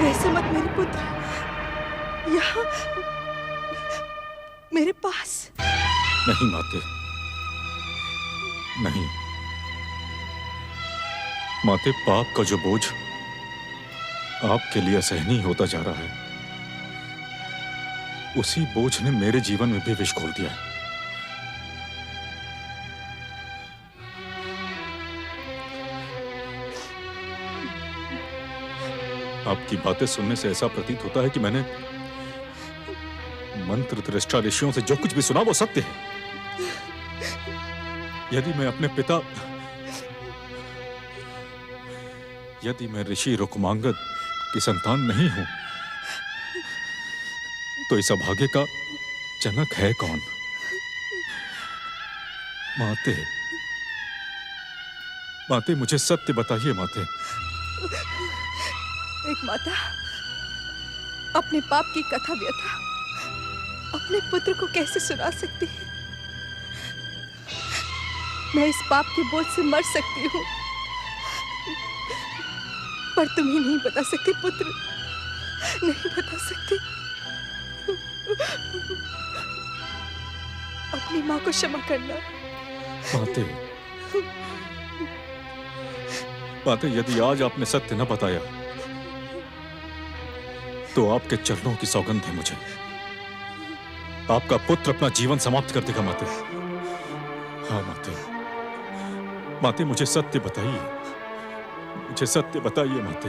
ऐसे मत मेरे पुत्र, यहाँ मेरे पास। नहीं माते, नहीं माते, पाप का जो बोझ आपके लिए असहनीय होता जा रहा है, उसी बोझ ने मेरे जीवन में भी विष घोल दिया है। आपकी बातें सुनने से ऐसा प्रतीत होता है कि मैंने मंत्र दृष्टा ऋषियों से जो कुछ भी सुना वो सत्य है। यदि मैं अपने पिता, यदि मैं ऋषि रुक्मांगद की संतान नहीं हूं, तो इस अभागे का जनक है कौन? माते, माते मुझे सत्य बताइए माते। एक माता अपने पाप की कथा व्यथा अपने पुत्र को कैसे सुना सकती है? मैं इस पाप के बोझ से मर सकती हूँ, पर तुम्हें नहीं बता सकती पुत्र, नहीं बता सकती। अपनी माँ को क्षमा करना। माते, माते, यदि आज आपने सत्य न बताया तो आपके चरणों की सौगंध है मुझे। आपका पुत्र अपना जीवन समाप्त कर देगा माते। हाँ माते, माते मुझे सत्य बताइए, मुझे सत्य बताइए माते।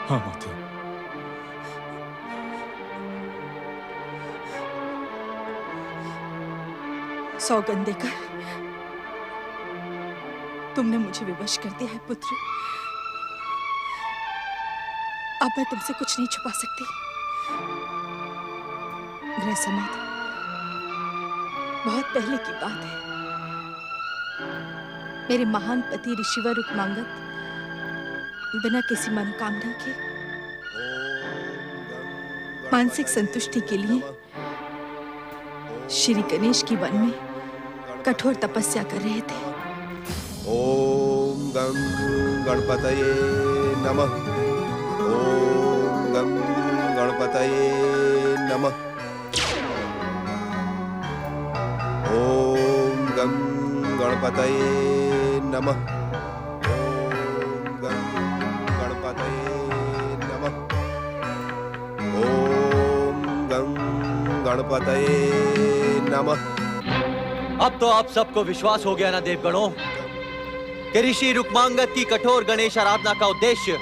हाँ माते। सौगंध देकर तुमने मुझे विवश कर दिया है पुत्र। अब मैं तुमसे कुछ नहीं छुपा सकती। गृह समाधि बहुत पहले की बात है। मेरे महान पति ऋषिवर रुक्मांगद बिना किसी मनोकामना के मानसिक संतुष्टि के लिए श्री गणेश की वन में कठोर तपस्या कर रहे थे। ओम गं गणपतये नमः। ओम गं गणपतये नमः। ओम गं गणपतये नमः। ओम गं गणपतये नमः। ओम गं गणपतये नमः। अब तो आप सबको विश्वास हो गया ना देवगणों कि ऋषि रुक्मांगद की कठोर गणेश आराधना का उद्देश्य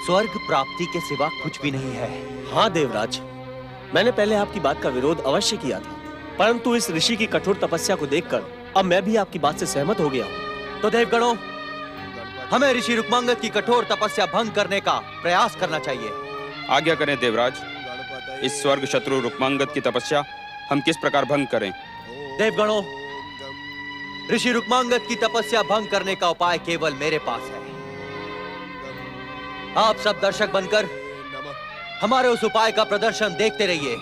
स्वर्ग प्राप्ति के सिवा कुछ भी नहीं है। हाँ देवराज, मैंने पहले आपकी बात का विरोध अवश्य किया था, परंतु इस ऋषि की कठोर तपस्या को देखकर अब मैं भी आपकी बात से सहमत हो गया हूँ। तो देवगणों, हमें ऋषि रुक्मांगद की कठोर तपस्या भंग करने का प्रयास करना चाहिए। आज्ञा करें देवराज, इस स्वर्ग शत्रु रुक्मांगद की तपस्या हम किस प्रकार भंग करें? देवगणों, ऋषि रुक्मांगद की तपस्या भंग करने का उपाय केवल मेरे पास है। आप सब दर्शक बनकर हमारे उस उपाय का प्रदर्शन देखते रहिए।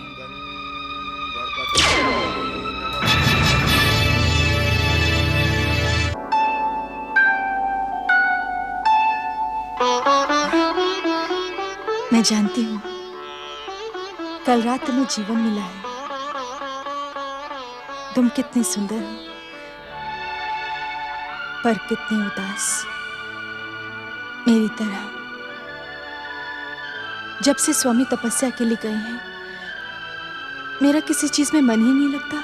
मैं जानती हूँ कल रात तुम्हें जीवन मिला है। तुम कितने सुंदर हो, पर कितने उदास, मेरी तरह। जब से स्वामी तपस्या के लिए गए हैं, मेरा किसी चीज में मन ही नहीं लगता।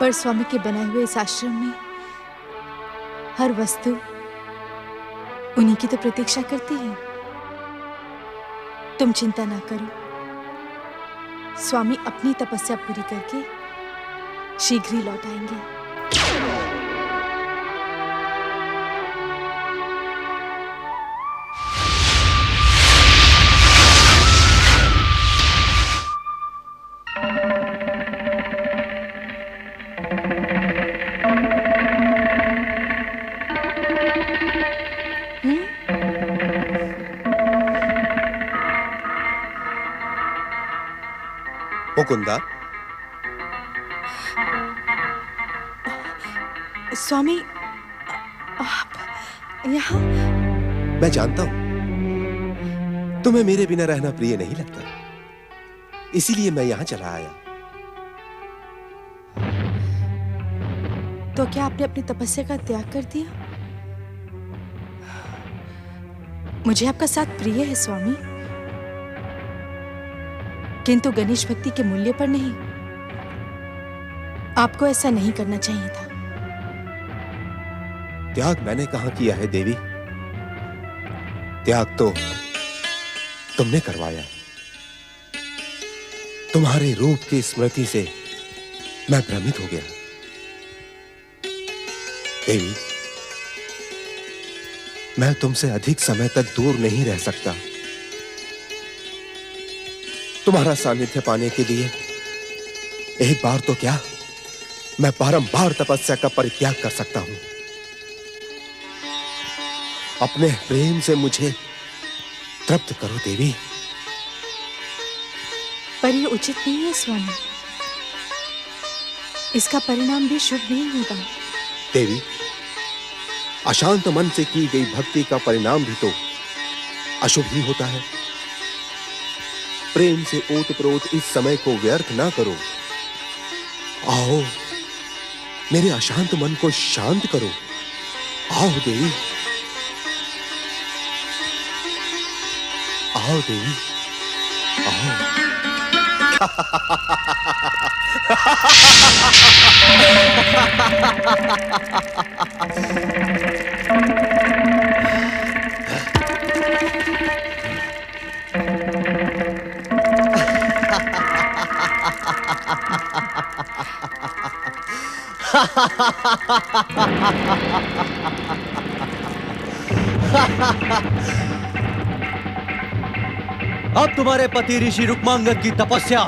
पर स्वामी के बनाए हुए इस आश्रम में हर वस्तु उन्हीं की तो प्रतीक्षा करती है। तुम चिंता ना करो, स्वामी अपनी तपस्या पूरी करके शीघ्र ही लौट आएंगे। मुकुंदा, स्वामी आप यहाँ? मैं जानता हूं तुम्हें मेरे बिना रहना प्रिय नहीं लगता, इसीलिए मैं यहां चला आया। तो क्या आपने अपनी तपस्या का त्याग कर दिया? मुझे आपका साथ प्रिय है स्वामी, किंतु गणेश भक्ति के मूल्य पर नहीं। आपको ऐसा नहीं करना चाहिए था। त्याग मैंने कहां किया है देवी, त्याग तो तुमने करवाया। तुम्हारे रूप की स्मृति से मैं भ्रमित हो गया। देवी, मैं तुमसे अधिक समय तक दूर नहीं रह सकता। तुम्हारा सानिध्य पाने के लिए एक बार तो क्या, मैं बारंबार तपस्या का परित्याग कर सकता हूं। अपने प्रेम से मुझे तृप्त करो देवी। पर यह उचित नहीं है स्वामी, इसका परिणाम भी शुभ नहीं होगा। देवी, अशांत मन से की गई भक्ति का परिणाम भी तो अशुभ ही होता है। प्रेम से ओतप्रोत इस समय को व्यर्थ ना करो। आओ, मेरे अशांत मन को शांत करो। आओ देवी, आओ देवी, आओ। अब तुम्हारे पति ऋषि रुक्मांगद की तपस्या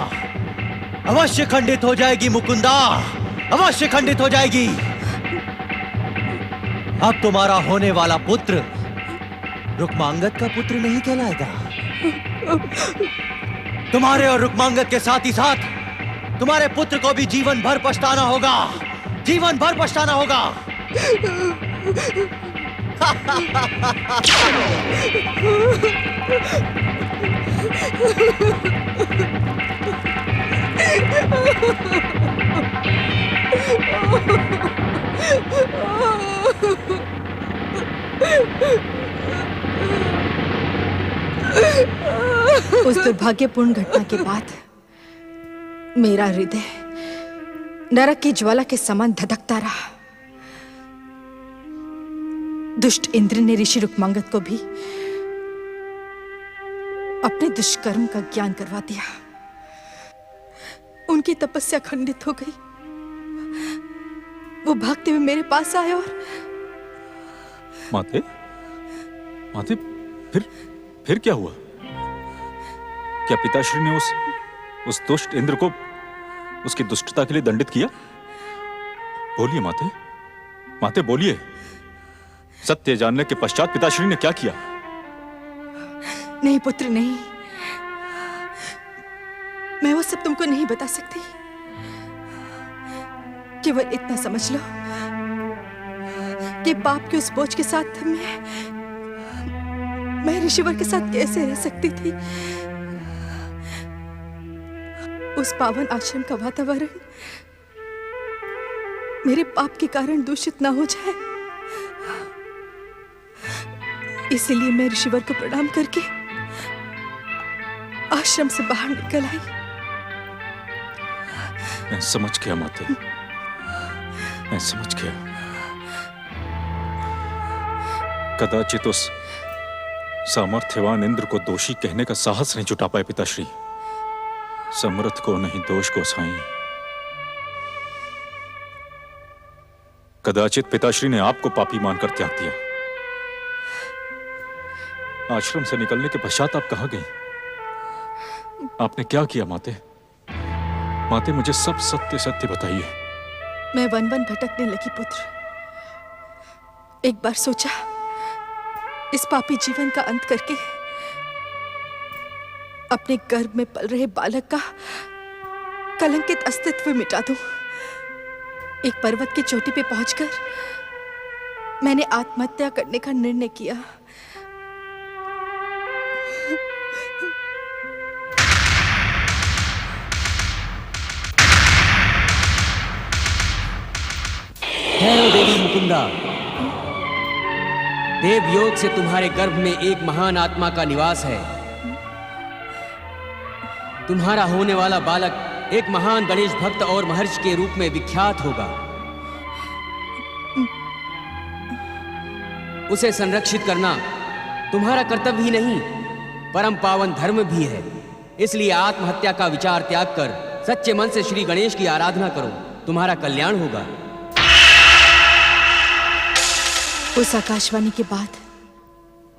अवश्य खंडित हो जाएगी मुकुंदा, अवश्य खंडित हो जाएगी। अब तुम्हारा होने वाला पुत्र रुक्मांगद का पुत्र नहीं कहलाएगा। तुम्हारे और रुक्मांगद के साथ ही साथ तुम्हारे पुत्र को भी जीवन भर पछताना होगा, जीवन भर पछताना होगा। उस दुर्भाग्यपूर्ण घटना के बाद मेरा हृदय नरक की ज्वाला के समान धधकता रहा। दुष्ट इंद्र ने ऋषि रुक्मांगद को भी अपने दुष्कर्म का ज्ञान करवा दिया। उनकी तपस्या खंडित हो गई। वो भागते हुए मेरे पास आए और माते, माते, फिर क्या हुआ? क्या पिताश्री ने उस दुष्ट इंद्र को उसकी दुष्टता के लिए दंडित किया? बोलिए माते, माते बोलिए। सत्य जानने के पश्चात पिताश्री ने क्या किया? नहीं पुत्र, नहीं, मैं वो सब तुमको नहीं बता सकती। केवल इतना समझ लो कि पाप के उस बोझ के साथ मैं ऋषिवर के साथ कैसे रह सकती थी? उस पावन आश्रम का वातावरण मेरे पाप के कारण दूषित ना हो जाए, इसीलिए मैं ऋषिवर को प्रणाम करके आश्रम से बाहर निकल आई। मैं समझ गया माते, मैं समझ गया। कदाचित उस सामर्थ्यवान इंद्र को दोषी कहने का साहस नहीं जुटा पाए पिताश्री। समर्थ को नहीं दोष को साईं। कदाचित पिताश्री ने आपको पापी मानकर त्याग दिया। आश्रम से निकलने के पश्चात आप कहां गई? आपने क्या किया माते? माते मुझे सब सत्य सत्य बताइए। मैं वन वन भटकने लगी पुत्र। एक बार सोचा इस पापी जीवन का अंत करके अपने गर्भ में पल रहे बालक का कलंकित अस्तित्व मिटा दूं। एक पर्वत की चोटी पे पहुंचकर मैंने आत्महत्या करने का निर्णय किया। ठहरो देवी मुकुंदा। देवयोग से तुम्हारे गर्भ में एक महान आत्मा का निवास है। तुम्हारा होने वाला बालक एक महान गणेश भक्त और महर्षि के रूप में विख्यात होगा। उसे संरक्षित करना तुम्हारा कर्तव्य ही नहीं, परम पावन धर्म भी है। इसलिए आत्महत्या का विचार त्याग कर सच्चे मन से श्री गणेश की आराधना करो, तुम्हारा कल्याण होगा। उस आकाशवाणी के बाद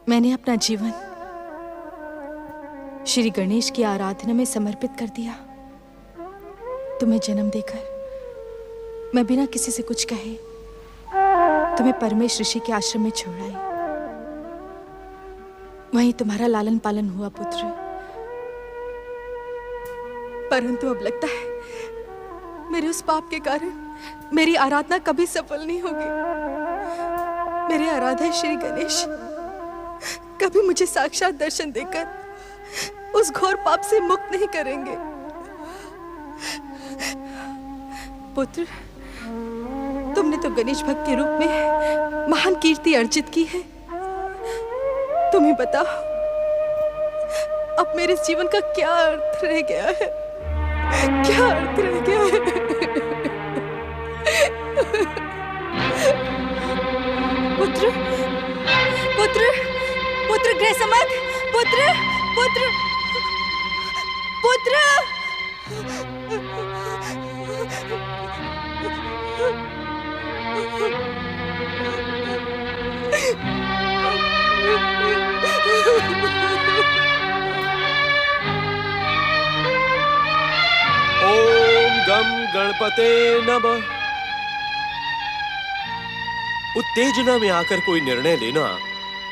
मैंने अपना जीवन श्री गणेश की आराधना में समर्पित कर दिया। तुम्हें जन्म देकर मैं बिना किसी से कुछ कहे तुम्हें परमेश ऋषि के आश्रम में छोड़ आई। वहीं तुम्हारा लालन पालन हुआ पुत्र। परंतु अब लगता है मेरे उस पाप के कारण मेरी आराधना कभी सफल नहीं होगी। मेरे आराध्य श्री गणेश कभी मुझे साक्षात दर्शन देकर उस घोर पाप से मुक्त नहीं करेंगे। पुत्र, तुमने तो गणेश भक्त के रूप में महान कीर्ति अर्जित की है। तुम ही बताओ अब मेरे जीवन का क्या अर्थ रह गया है? क्या अर्थ रह गया है? पुत्र, पुत्र, पुत्र गृहसमत, पुत्र, पुत्र, पुत्र। ओम गम गणपते नमः। उत्तेजना में आकर कोई निर्णय लेना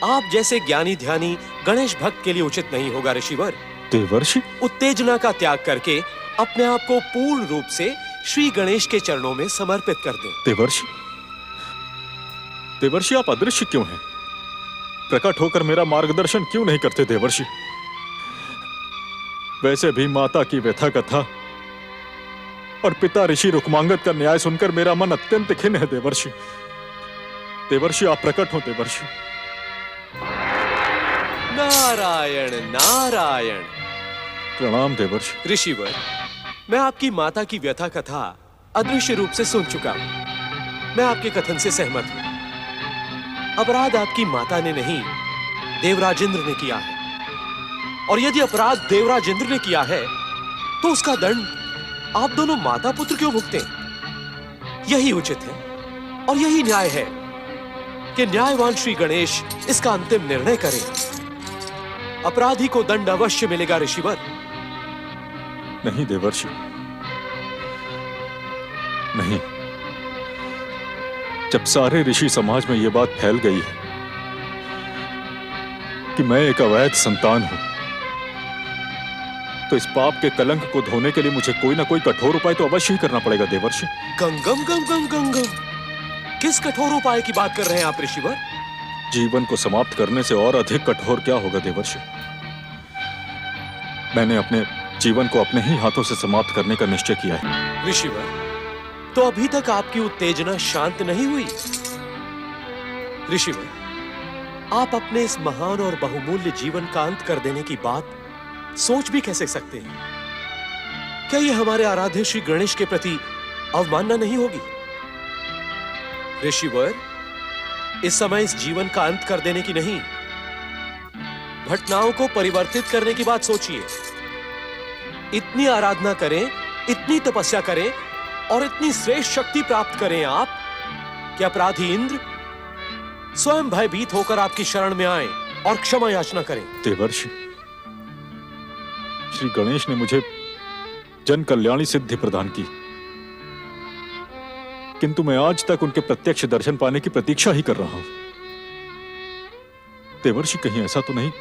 आप जैसे ज्ञानी ध्यानी गणेश भक्त के लिए उचित नहीं होगा ऋषिवर। देवर्षि, उत्तेजना का त्याग करके अपने आप को पूर्ण रूप से श्री गणेश के चरणों में समर्पित कर दें। देवर्षि, देवर्षि आप अदृश्य क्यों हैं? प्रकट होकर मेरा मार्गदर्शन क्यों नहीं करते देवर्षि? वैसे भी माता की व्यथा कथा और पिता ऋषि रुक्मांगद का न्याय सुनकर मेरा मन अत्यंत खिन्न है देवर्षि। देवर्षि आप प्रकट हो देवर्षि। नारायण नारायण। प्रणाम देवर्षि। ऋषिवर, मैं आपकी माता की व्यथा कथा अदृश्य रूप से सुन चुका हूं। मैं आपके कथन से सहमत हूं। अपराध आपकी माता ने नहीं, देवराजेंद्र ने किया है। और यदि अपराध देवराजेंद्र ने किया है तो उसका दंड आप दोनों माता पुत्र क्यों भुगते? यही उचित है और यही न्याय है कि न्यायवान श्री गणेश इसका अंतिम निर्णय करें। अपराधी को दंड अवश्य मिलेगा ऋषिवर। नहीं देवर्षि, नहीं। जब सारे ऋषि समाज में यह बात फैल गई है कि मैं एक अवैध संतान हूं, तो इस पाप के कलंक को धोने के लिए मुझे कोई ना कोई कठोर उपाय तो अवश्य ही करना पड़ेगा देवर्षि। गंगम गम गम गंगम। किस कठोर उपाय की बात कर रहे हैं आप ऋषिवर? जीवन को समाप्त करने से और अधिक कठोर क्या होगा देवर्षि? मैंने अपने जीवन को अपने ही हाथों से समाप्त करने का निश्चय किया है। ऋषिवर, तो अभी तक आपकी उत्तेजना शांत नहीं हुई? ऋषिवर, आप अपने इस महान और बहुमूल्य जीवन का अंत कर देने की बात सोच भी कैसे सकते हैं? क्या यह हमारे आराध्य श्री गणेश के प्रति अवमानना नहीं होगी? ऋषिवर, इस समय इस जीवन का अंत कर देने की नहीं, घटनाओं को परिवर्तित करने की बात सोचिए। इतनी आराधना करें, इतनी तपस्या करें और इतनी श्रेष्ठ शक्ति प्राप्त करें आप कि अपराधी इंद्र स्वयं भयभीत होकर आपकी शरण में आए और क्षमा याचना करें। देवर्षि, श्री गणेश ने मुझे जन कल्याणी सिद्धि प्रदान की, किंतु मैं आज तक उनके प्रत्यक्ष दर्शन पाने की प्रतीक्षा ही कर रहा हूं। देवर्षि, कहीं ऐसा तो नहीं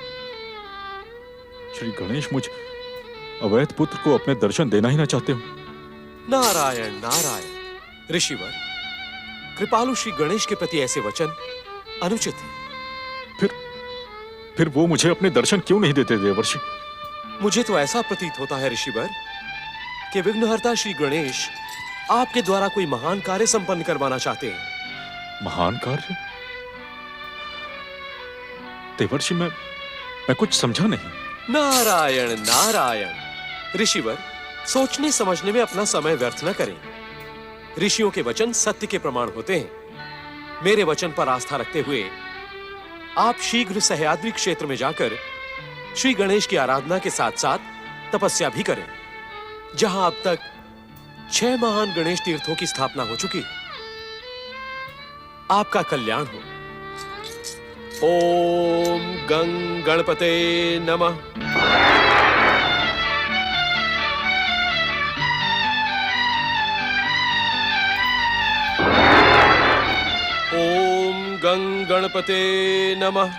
श्री गणेश मुझ अवैध पुत्र को अपने दर्शन देना ही ना चाहते हो? नारायण नारायण। ऋषिवर, कृपालु श्री गणेश के प्रति ऐसे वचन अनुचित है। फिर वो मुझे अपने दर्शन क्यों नहीं देते देवर्षि? मुझे तो ऐसा प्रतीत होता है ऋषिवर कि विघ्नहर्ता श्री गणेश आपके द्वारा कोई महान कार्य संपन्न करवाना चाहते हैं। महान कार्य? देवर्षि, मैं कुछ समझा नहीं। नारायण नारायण। ऋषिवर, सोचने समझने में अपना समय व्यर्थ न करें। ऋषियों के वचन सत्य के प्रमाण होते हैं। मेरे वचन पर आस्था रखते हुए आप शीघ्र सह्याद्री क्षेत्र में जाकर श्री गणेश की आराधना के साथ साथ तपस्या भी करें, जहां अब तक 6 महान गणेश तीर्थों की स्थापना हो चुकी। आपका कल्याण हो। ओम गं गणपते नमः। ओम गं गणपते नमः।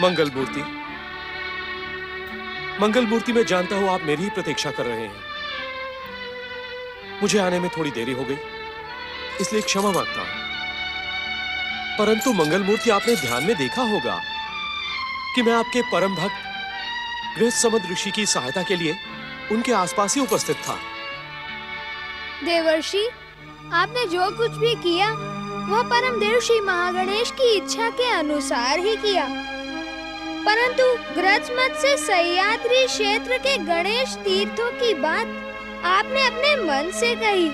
मंगल मूर्ति, मंगल मूर्ति, मैं जानता हूं आप मेरी ही प्रतीक्षा कर रहे हैं। मुझे आने में थोड़ी देरी हो गई, इसलिए क्षमा मांगता हूं। परंतु मंगल मूर्ति, आपने ध्यान में देखा होगा कि मैं आपके परम भक्त गृहसमद ऋषि की सहायता के लिए उनके आसपास ही उपस्थित था। देवर्षि, आपने जो कुछ भी किया वह परम देव श्री महागणेश की इच्छा के अनुसार ही किया। परंतु गृहस्मद से सह्याद्री क्षेत्र के गणेश तीर्थों की बात आपने अपने मन से कही,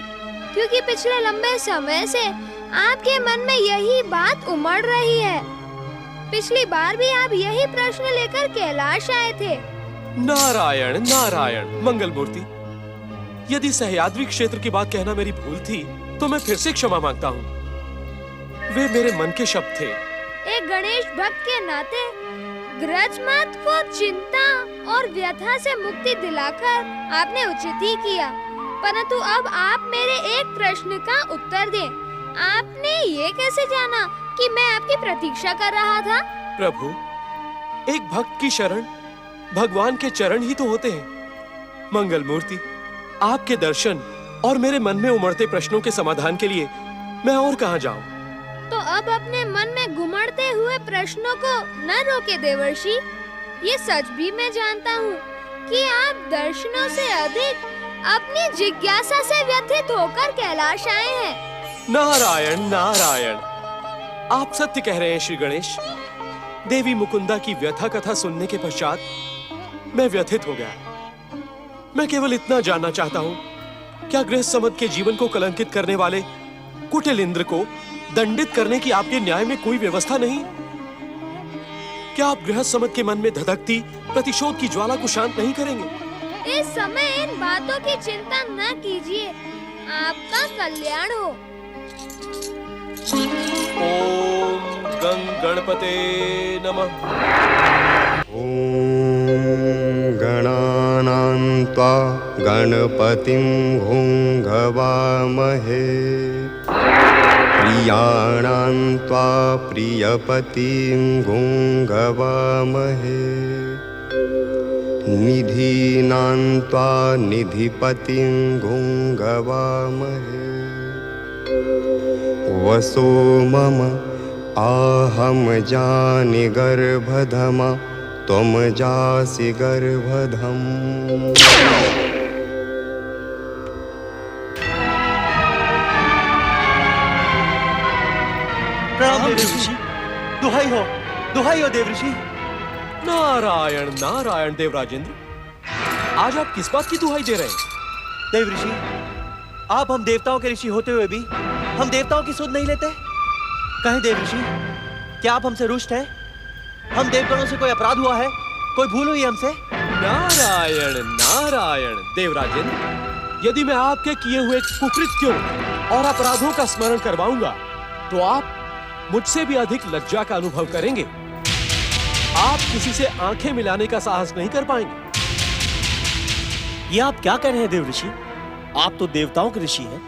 क्योंकि पिछले लंबे समय से आपके मन में यही बात उमड़ रही है। पिछली बार भी आप यही प्रश्न लेकर कैलाश आए थे। नारायण नारायण। मंगल मूर्ति, यदि सह्याद्री क्षेत्र की बात कहना मेरी भूल थी तो मैं फिर से क्षमा मांगता हूँ। वे मेरे मन के शब्द थे। एक गणेश भक्त के नाते गृहस्मद को चिंता और व्यथा से मुक्ति दिलाकर आपने उचित ही किया। परंतु अब आप मेरे एक प्रश्न का उत्तर दें। आपने ये कैसे जाना कि मैं आपकी प्रतीक्षा कर रहा था? प्रभु, एक भक्त की शरण भगवान के चरण ही तो होते हैं। मंगल मूर्ति, आपके दर्शन और मेरे मन में उमड़ते प्रश्नों के समाधान के लिए मैं और कहां जाऊं? तो अब अपने मन में घुमड़ते हुए प्रश्नों को न रोके देवर्षि। ये सच भी मैं जानता हूँ कि आप दर्शनों से अधिक अपनी जिज्ञासा से व्यथित होकर कैलाश आए हैं। नारायण नारायण। आप सत्य कह रहे हैं श्री गणेश। देवी मुकुंदा की व्यथा कथा सुनने के पश्चात मैं व्यथित हो गया। मैं केवल इतना जानना चाहता हूँ, क्या गृहसमद के जीवन को कलंकित करने वाले कुटिल इंद्र को दंडित करने की आपके न्याय में कोई व्यवस्था नहीं? क्या आप गृहसमद के मन में धधकती प्रतिशोध की ज्वाला को शांत नहीं करेंगे? इस समय इन बातों की चिंता न कीजिए, आपका कल्याण हो। ओम गं गणपते नमः। ओम गणानां त्वा गणपतिं भुङ्गवामहे प्रियाणां त्वा प्रियपतिं भुङ्गवामहे निधीनां त्वा निधिपतिं भुङ्गवामहे वसो मम आहम जानि गर्भधमा त्वम जासि गर्भधम। प्रणाम देवऋषि। दुहाई हो देवऋषि। नारायण नारायण देवराजेंद्र, आज आप किस बात की दुहाई दे रहे हैं? देवऋषि, आप हम देवताओं के ऋषि होते हुए भी हम देवताओं की सुध नहीं लेते। कहें देवऋषि, क्या आप हमसे रुष्ट हैं? हम देवगणों से कोई अपराध हुआ है? कोई भूल हुई हमसे? नारायण नारायण देवराजेंद्र, यदि मैं आपके किए हुए कुकृत्यों और अपराधों का स्मरण करवाऊंगा तो आप मुझसे भी अधिक लज्जा का अनुभव करेंगे। आप किसी से आंखें मिलाने का साहस नहीं कर पाएंगे। ये आप क्या कह रहे हैं देवऋषि? आप तो देवताओं के ऋषि हैं,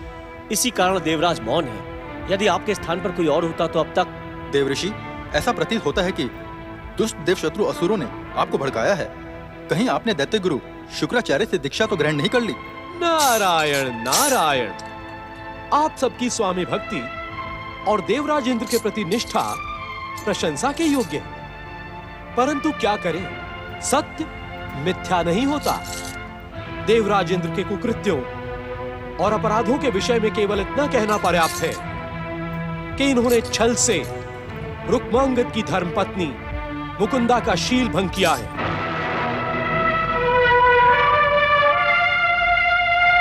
इसी कारण देवराज मौन है। यदि आपके स्थान पर कोई और होता तो अब तक। देवऋषि, ऐसा प्रतीत होता है कि दुष्ट देवशत्रु असुरों ने आपको भड़काया है। कहीं आपने दैत्य गुरु शुक्राचार्य से दीक्षा तो ग्रहण नहीं कर ली? नारायण नारायण, आप सबकी स्वामी भक्ति और देवराज इंद्र के प्रति निष्ठा प्रशंसा के योग्य है, परंतु क्या करें, सत्य मिथ्या नहीं होता। देवराज इंद्र के कुकृत्यों और अपराधों के विषय में केवल इतना कहना पर्याप्त है कि इन्होंने छल से रुक्मांगद की धर्मपत्नी मुकुंदा का शील भंग किया है।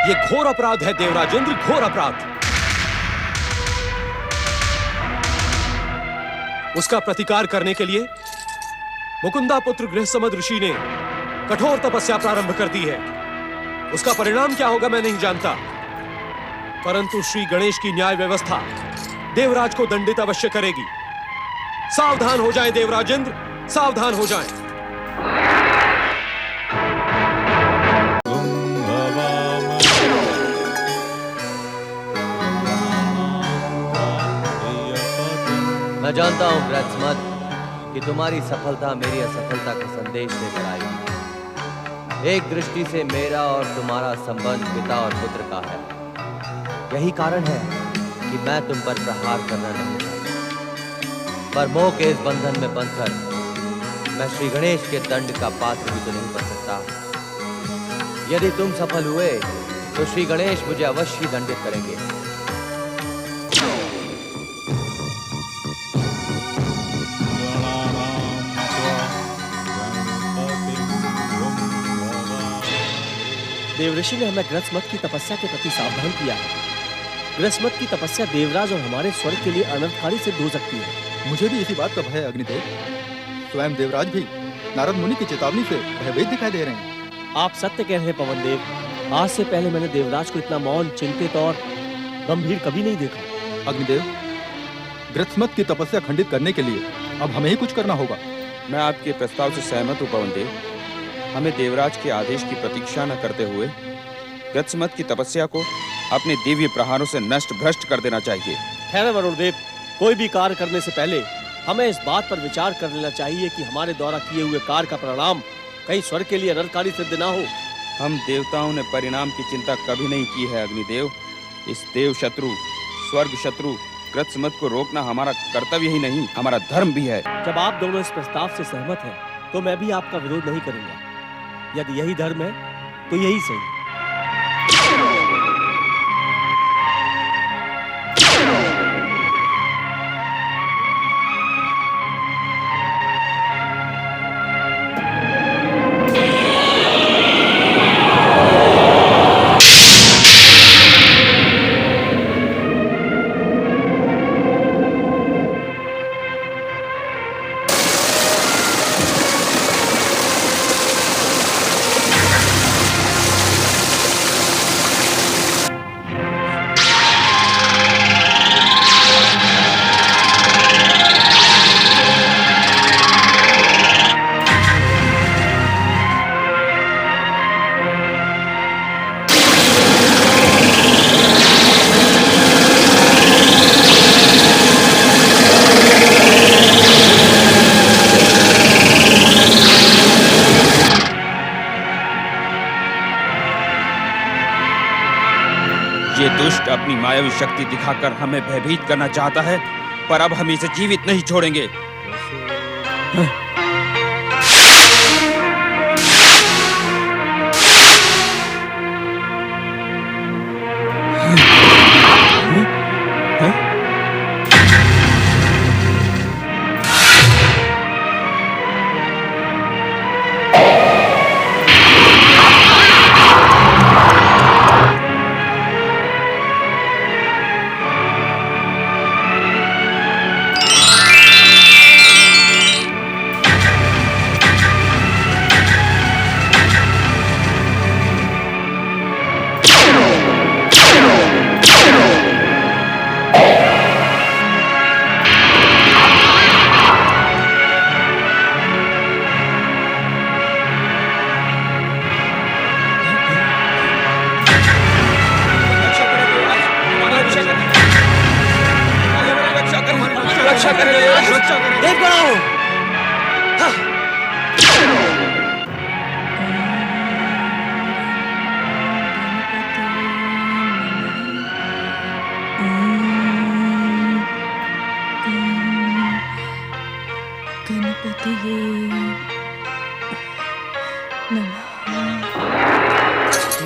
यह घोर अपराध है देवराजेंद्र, घोर अपराध। उसका प्रतिकार करने के लिए मुकुंदा पुत्र गृहसमद ऋषि ने कठोर तपस्या प्रारंभ कर दी है। उसका परिणाम क्या होगा मैं नहीं जानता, परंतु श्री गणेश की न्याय व्यवस्था देवराज को दंडित अवश्य करेगी। सावधान हो जाएं देवराजेंद्र, सावधान हो जाएं। मैं जानता हूं ग्रत्समत कि तुम्हारी सफलता मेरी असफलता का संदेश लेकर आएगी। एक दृष्टि से मेरा और तुम्हारा संबंध पिता और पुत्र का है। यही कारण है कि मैं तुम पर प्रहार करना नहीं चाहता, पर मोह के इस बंधन में बंधकर मैं श्री गणेश के दंड का पात्र भी तो नहीं बन सकता। यदि तुम सफल हुए तो श्री गणेश मुझे अवश्य दंडित करेंगे। देवऋषि ने हमें ग्रत्समत की तपस्या के प्रति सावधान किया है। ग्रत्समत की तपस्या देवराज और हमारे स्वर्ग के लिए अनर्थकारी सिद्ध हो सकती है। मुझे भी इसी बात का भय है अग्निदेव। स्वयं देवराज भी नारद मुनि की चेतावनी से भयभीत दिखाई दे रहे हैं। आप सत्य कह रहे हैं पवन देव। आज से पहले मैंने देवराज को इतना मौन, चिंतित और गंभीर कभी नहीं देखा। अग्निदेव, ग्रत्समत की तपस्या खंडित करने के लिए अब हमें ही कुछ करना होगा। मैं आपके प्रस्ताव से सहमत हूँ पवन देव। हमें देवराज के आदेश की प्रतीक्षा न करते हुए ग्रत्समत की तपस्या को अपने दिव्य प्रहारों से नष्ट भ्रष्ट कर देना चाहिए। ठहरे वरुण देव, कोई भी कार्य करने से पहले हमें इस बात पर विचार कर लेना चाहिए कि हमारे द्वारा किए हुए कार्य का परिणाम कहीं स्वर्ग के लिए अनर्थकारी सिद्ध ना हो। हम देवताओं ने परिणाम की चिंता कभी नहीं की है अग्निदेव। इस देव शत्रु, स्वर्ग शत्रु ग्रत्समत को रोकना हमारा कर्तव्य ही नहीं, हमारा धर्म भी है। जब आप दोनों इस प्रस्ताव से सहमत हैं, तो मैं भी आपका विरोध नहीं करूंगा। यदि यही धर्म है तो यही सही। ये दुष्ट अपनी मायावी शक्ति दिखाकर हमें भयभीत करना चाहता है, पर अब हम इसे जीवित नहीं छोड़ेंगे।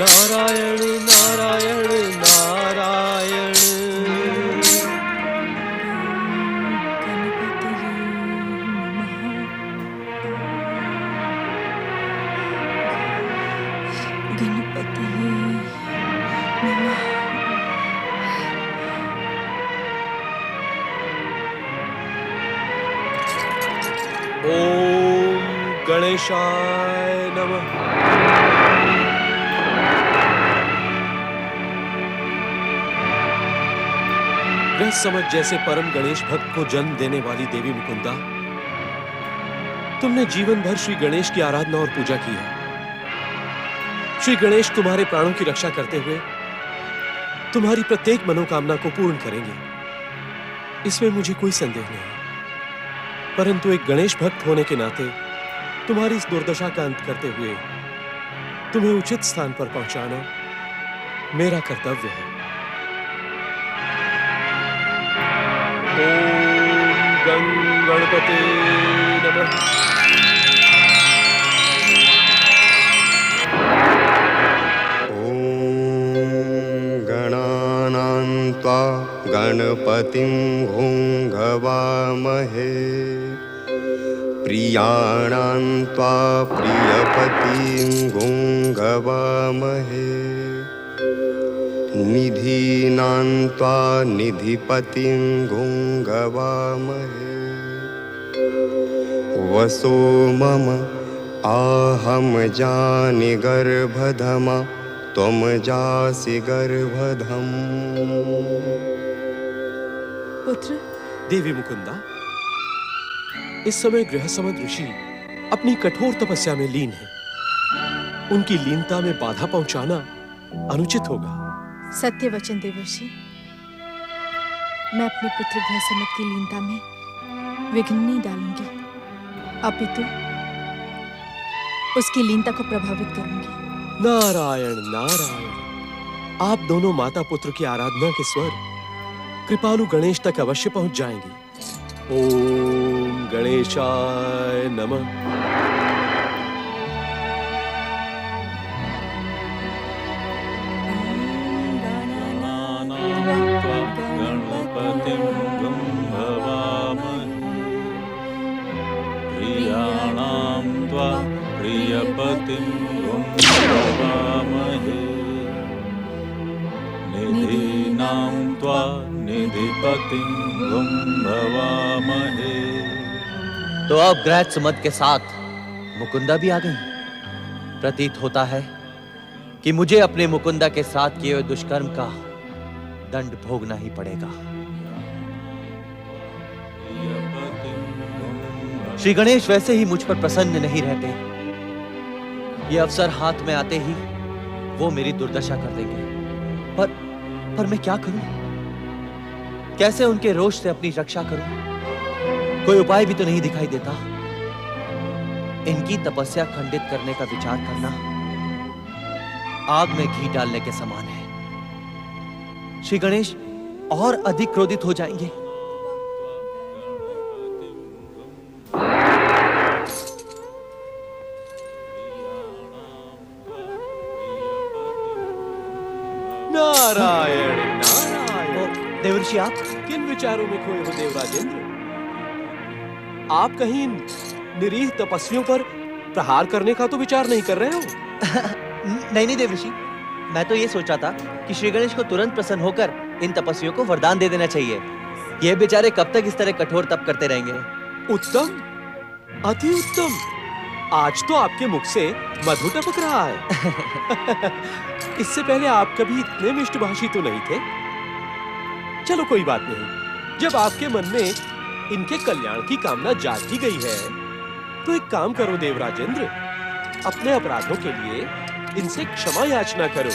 नारायण नारायण नारायण। ओम गणेशाय नमः। गृह समझ जैसे परम गणेश भक्त को जन्म देने वाली देवी मुकुंदा, तुमने जीवन भर श्री गणेश की आराधना और पूजा की है। श्री गणेश तुम्हारे प्राणों की रक्षा करते हुए तुम्हारी प्रत्येक मनोकामना को पूर्ण करेंगे, इसमें मुझे कोई संदेह नहीं। परंतु एक गणेश भक्त होने के नाते तुम्हारी इस दुर्दशा का अंत करते हुए तुम्हें उचित स्थान पर पहुंचाना मेरा कर्तव्य है। ओम गणपते नमः। ॐ गणानां त्वा गणपतिं घुङ्घवामहे प्रियाणां त्वा प्रियपतिं घुङ्घवामहे निधीनां त्वा निधिपतिं घुङ्घवामहे वसो मम आहम जानि गर्भधमा त्वं जासि गर्भधम्। पुत्र देवी मुकुंदा, इस समय गृहसमद ऋषि अपनी कठोर तपस्या में लीन है। उनकी लीनता में बाधा पहुंचाना अनुचित होगा। सत्य वचन देवर्षि, मैं अपने पुत्र गृहसमद की लीनता में विघ्न नहीं डालूंगी, अपितु उसकी लीनता को प्रभावित करूंगी। नारायण नारायण। आप दोनों माता पुत्र की आराधना के स्वर कृपालु गणेश तक अवश्य पहुंच जाएंगे। ओम गणेशाय नमः। प्रियपतिं घुङ्घवामहे निधीनां त्वा निधिपतिं घुङ्घवामहे। तो अब गृहसमद के साथ मुकुंदा भी आ गई। प्रतीत होता है कि मुझे अपने मुकुंदा के साथ किए हुए दुष्कर्म का दंड भोगना ही पड़ेगा। श्री गणेश वैसे ही मुझ पर प्रसन्न नहीं रहते। ये अवसर हाथ में आते ही वो मेरी दुर्दशा कर देंगे। पर मैं क्या करूं? कैसे उनके रोष से अपनी रक्षा करूं? कोई उपाय भी तो नहीं दिखाई देता। इनकी तपस्या खंडित करने का विचार करना आग में घी डालने के समान है। श्री गणेश और अधिक क्रोधित हो जाएंगे। नारायण नारायण। देवर्षि आप किन विचारों में खोए हो देवराजेंद्र? आप कहीं इन निरीह तपस्वियों पर प्रहार करने का तो विचार नहीं कर रहे हो? नहीं देवर्षि, मैं तो ये सोचा था कि श्री गणेश को तुरंत प्रसन्न होकर इन तपस्वियों को वरदान दे देना चाहिए। ये बेचारे कब तक इस तरह कठोर तप करते रहेंगे? उत्तम, अति उत्तम। आज तो आपके मुख से मधु टपक रहा है। इससे पहले आप कभी इतने मिष्टभाषी तो नहीं थे। चलो कोई बात नहीं, जब आपके मन में इनके कल्याण की कामना जाग ही गई है, तो एक काम करो देवराजेंद्र, अपने अपराधों के लिए इनसे क्षमा याचना करो।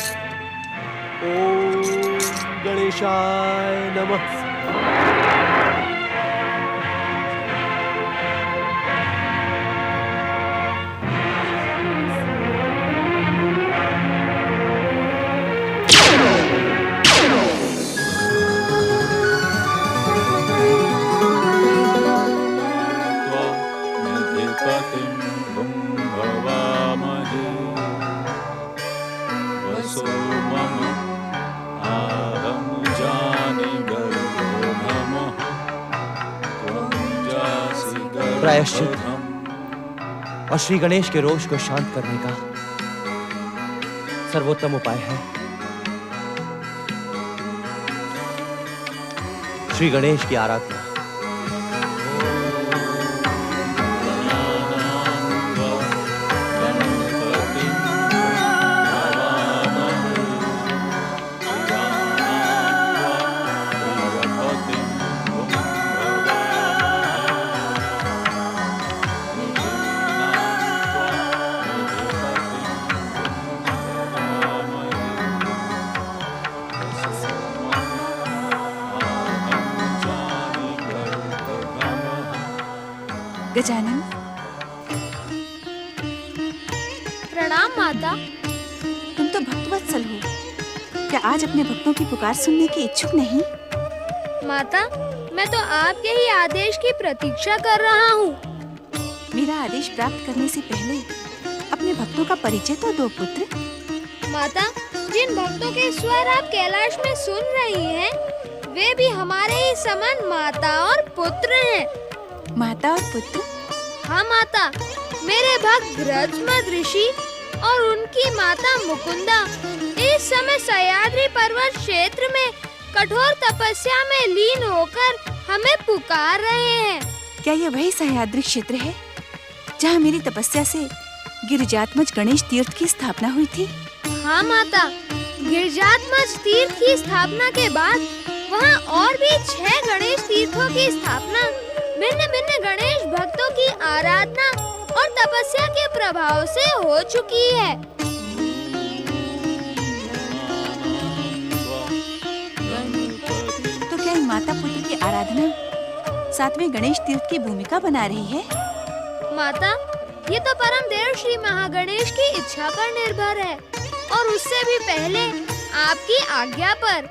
ओम गणेशाय नमः। प्रायश्चित और श्री गणेश के रोष को शांत करने का सर्वोत्तम उपाय है श्री गणेश की आराधना। गजानन, प्रणाम माता। तुम तो भक्तवत्सल हो, क्या आज अपने भक्तों की पुकार सुनने की इच्छुक नहीं? माता, मैं तो आपके ही आदेश की प्रतीक्षा कर रहा हूँ। मेरा आदेश प्राप्त करने से पहले अपने भक्तों का परिचय तो दो पुत्र। माता, जिन भक्तों के स्वर आप कैलाश में सुन रही हैं, वे भी हमारे ही समान माता और पुत्र हैं। माता और पुत्र? हाँ माता, मेरे भक्त ग्रजमद ऋषि और उनकी माता मुकुंदा इस समय सह्याद्री पर्वत क्षेत्र में कठोर तपस्या में लीन होकर हमें पुकार रहे हैं। क्या यह वही सह्याद्री क्षेत्र है जहाँ मेरी तपस्या से गिरिजात्मज गणेश तीर्थ की स्थापना हुई थी? हाँ माता, गिरिजात्मज तीर्थ की स्थापना के बाद वहाँ और भी 6 गणेश तीर्थों की स्थापना भिन्न भिन्न गणेश भक्तों की आराधना और तपस्या के प्रभाव से हो चुकी है। तो क्या माता पुत्र की आराधना 7वें गणेश तीर्थ की भूमिका बना रही है? माता, ये तो परम देव श्री महागणेश की इच्छा पर निर्भर है और उससे भी पहले आपकी आज्ञा पर।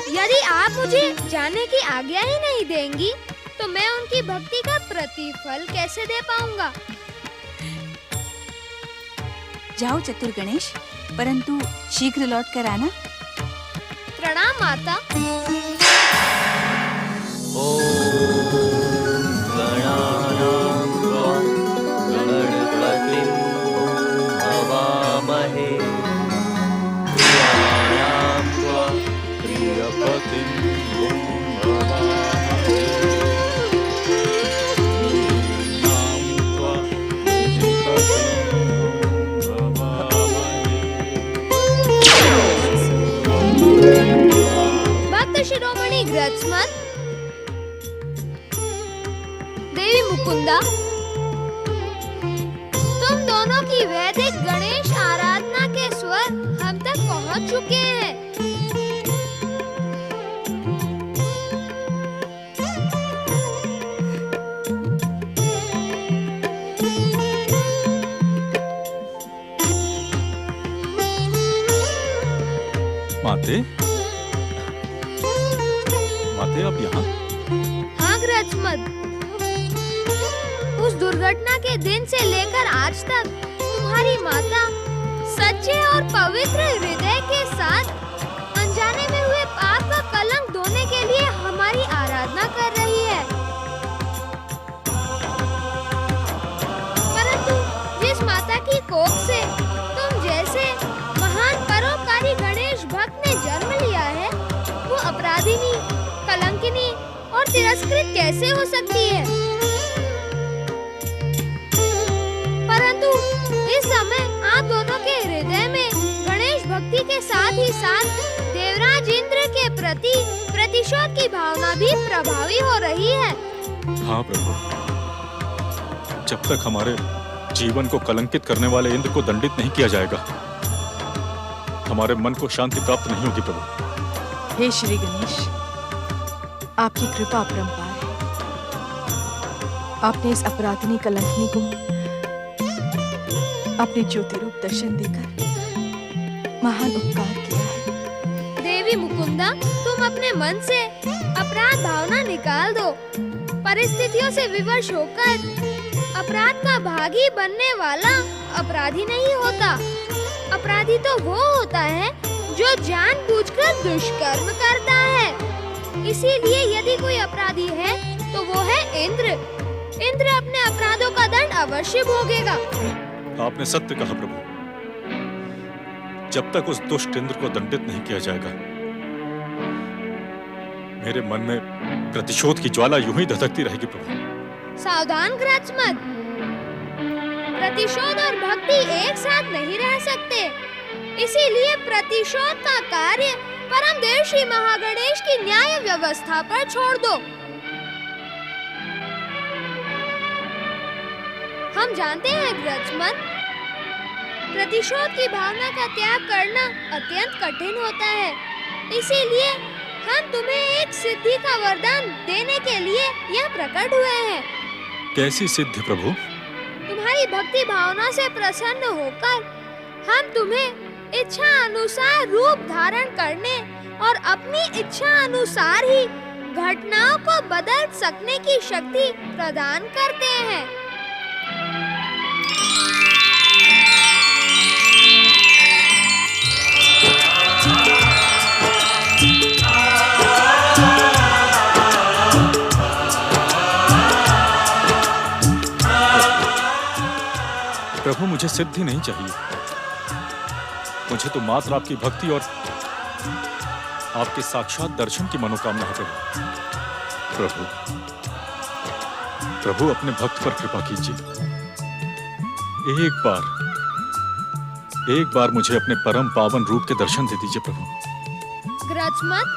यदि आप मुझे जाने की आज्ञा ही नहीं देंगी, तो मैं उनकी भक्ति का प्रतिफल कैसे दे पाऊंगा? जाओ चतुर गणेश, परंतु शीघ्र लौट कर आना। प्रणाम माता। भक्त शिरोमणि ग्रजमद, देवी मुकुंदा, तुम दोनों की वैदिक गणेश आराधना के स्वर हम तक पहुंच चुके हैं। माते, माते आप यहाँ? हाँ ग्रजमद, उस दुर्घटना के दिन से लेकर आज तक तुम्हारी माता सच्चे और पवित्र हृदय के साथ कोख से तुम जैसे महान परोपकारी गणेश भक्त ने जन्म लिया है, वो अपराधिनी, कलंकिनी और तिरस्कृत कैसे हो सकती है? परंतु इस समय आप दोनों के हृदय में गणेश भक्ति के साथ ही साथ देवराज इंद्र के प्रति प्रतिशोध की भावना भी प्रभावी हो रही है। हाँ प्रभु, जब तक हमारे जीवन को कलंकित करने वाले इंद्र को दंडित नहीं किया जाएगा, हमारे मन को शांति प्राप्त नहीं होगी प्रभु। हे श्री गणेश, आपकी कृपा अपरंपार है। आपने इस अपराधिनी कलंकिनी को अपने ज्योति रूप दर्शन देकर महान उपकार किया है। देवी मुकुंदा, तुम अपने मन से अपराध भावना निकाल दो। परिस्थितियों से विवश होकर अपराध का भागी बनने वाला अपराधी नहीं होता। अपराधी तो वो होता है जो जानबूझकर दुष्कर्म करता है। इसीलिए यदि कोई अपराधी है तो वो है इंद्र। इंद्र अपने अपराधों का दंड अवश्य भोगेगा। आपने सत्य कहा प्रभु। जब तक उस दुष्ट इंद्र को दंडित नहीं किया जाएगा, मेरे मन में प्रतिशोध की ज्वाला यूं ही धधकती रहेगी प्रभु। सावधान ग्रत्समत, प्रतिशोध और भक्ति एक साथ नहीं रह सकते। इसीलिए प्रतिशोध का कार्य परम देव श्री महागणेश की न्याय व्यवस्था पर छोड़ दो। हम जानते हैं ग्रत्समत, प्रतिशोध की भावना का त्याग करना अत्यंत कठिन होता है। इसीलिए हम तुम्हें एक सिद्धि का वरदान देने के लिए यह प्रकट हुए हैं। कैसी सिद्धि प्रभु? तुम्हारी भक्ति भावना से प्रसन्न होकर हम तुम्हें इच्छा अनुसार रूप धारण करने और अपनी इच्छा अनुसार ही घटनाओं को बदल सकने की शक्ति प्रदान करते हैं। प्रभु, मुझे सिद्धि नहीं चाहिए। मुझे तो मात्र आपकी भक्ति और आपके साक्षात दर्शन की मनोकामना है प्रभु। प्रभु, प्रभु अपने भक्त पर कृपा कीजिए। एक बार मुझे अपने परम पावन रूप के दर्शन दे दीजिए प्रभु। ग्रत्समत,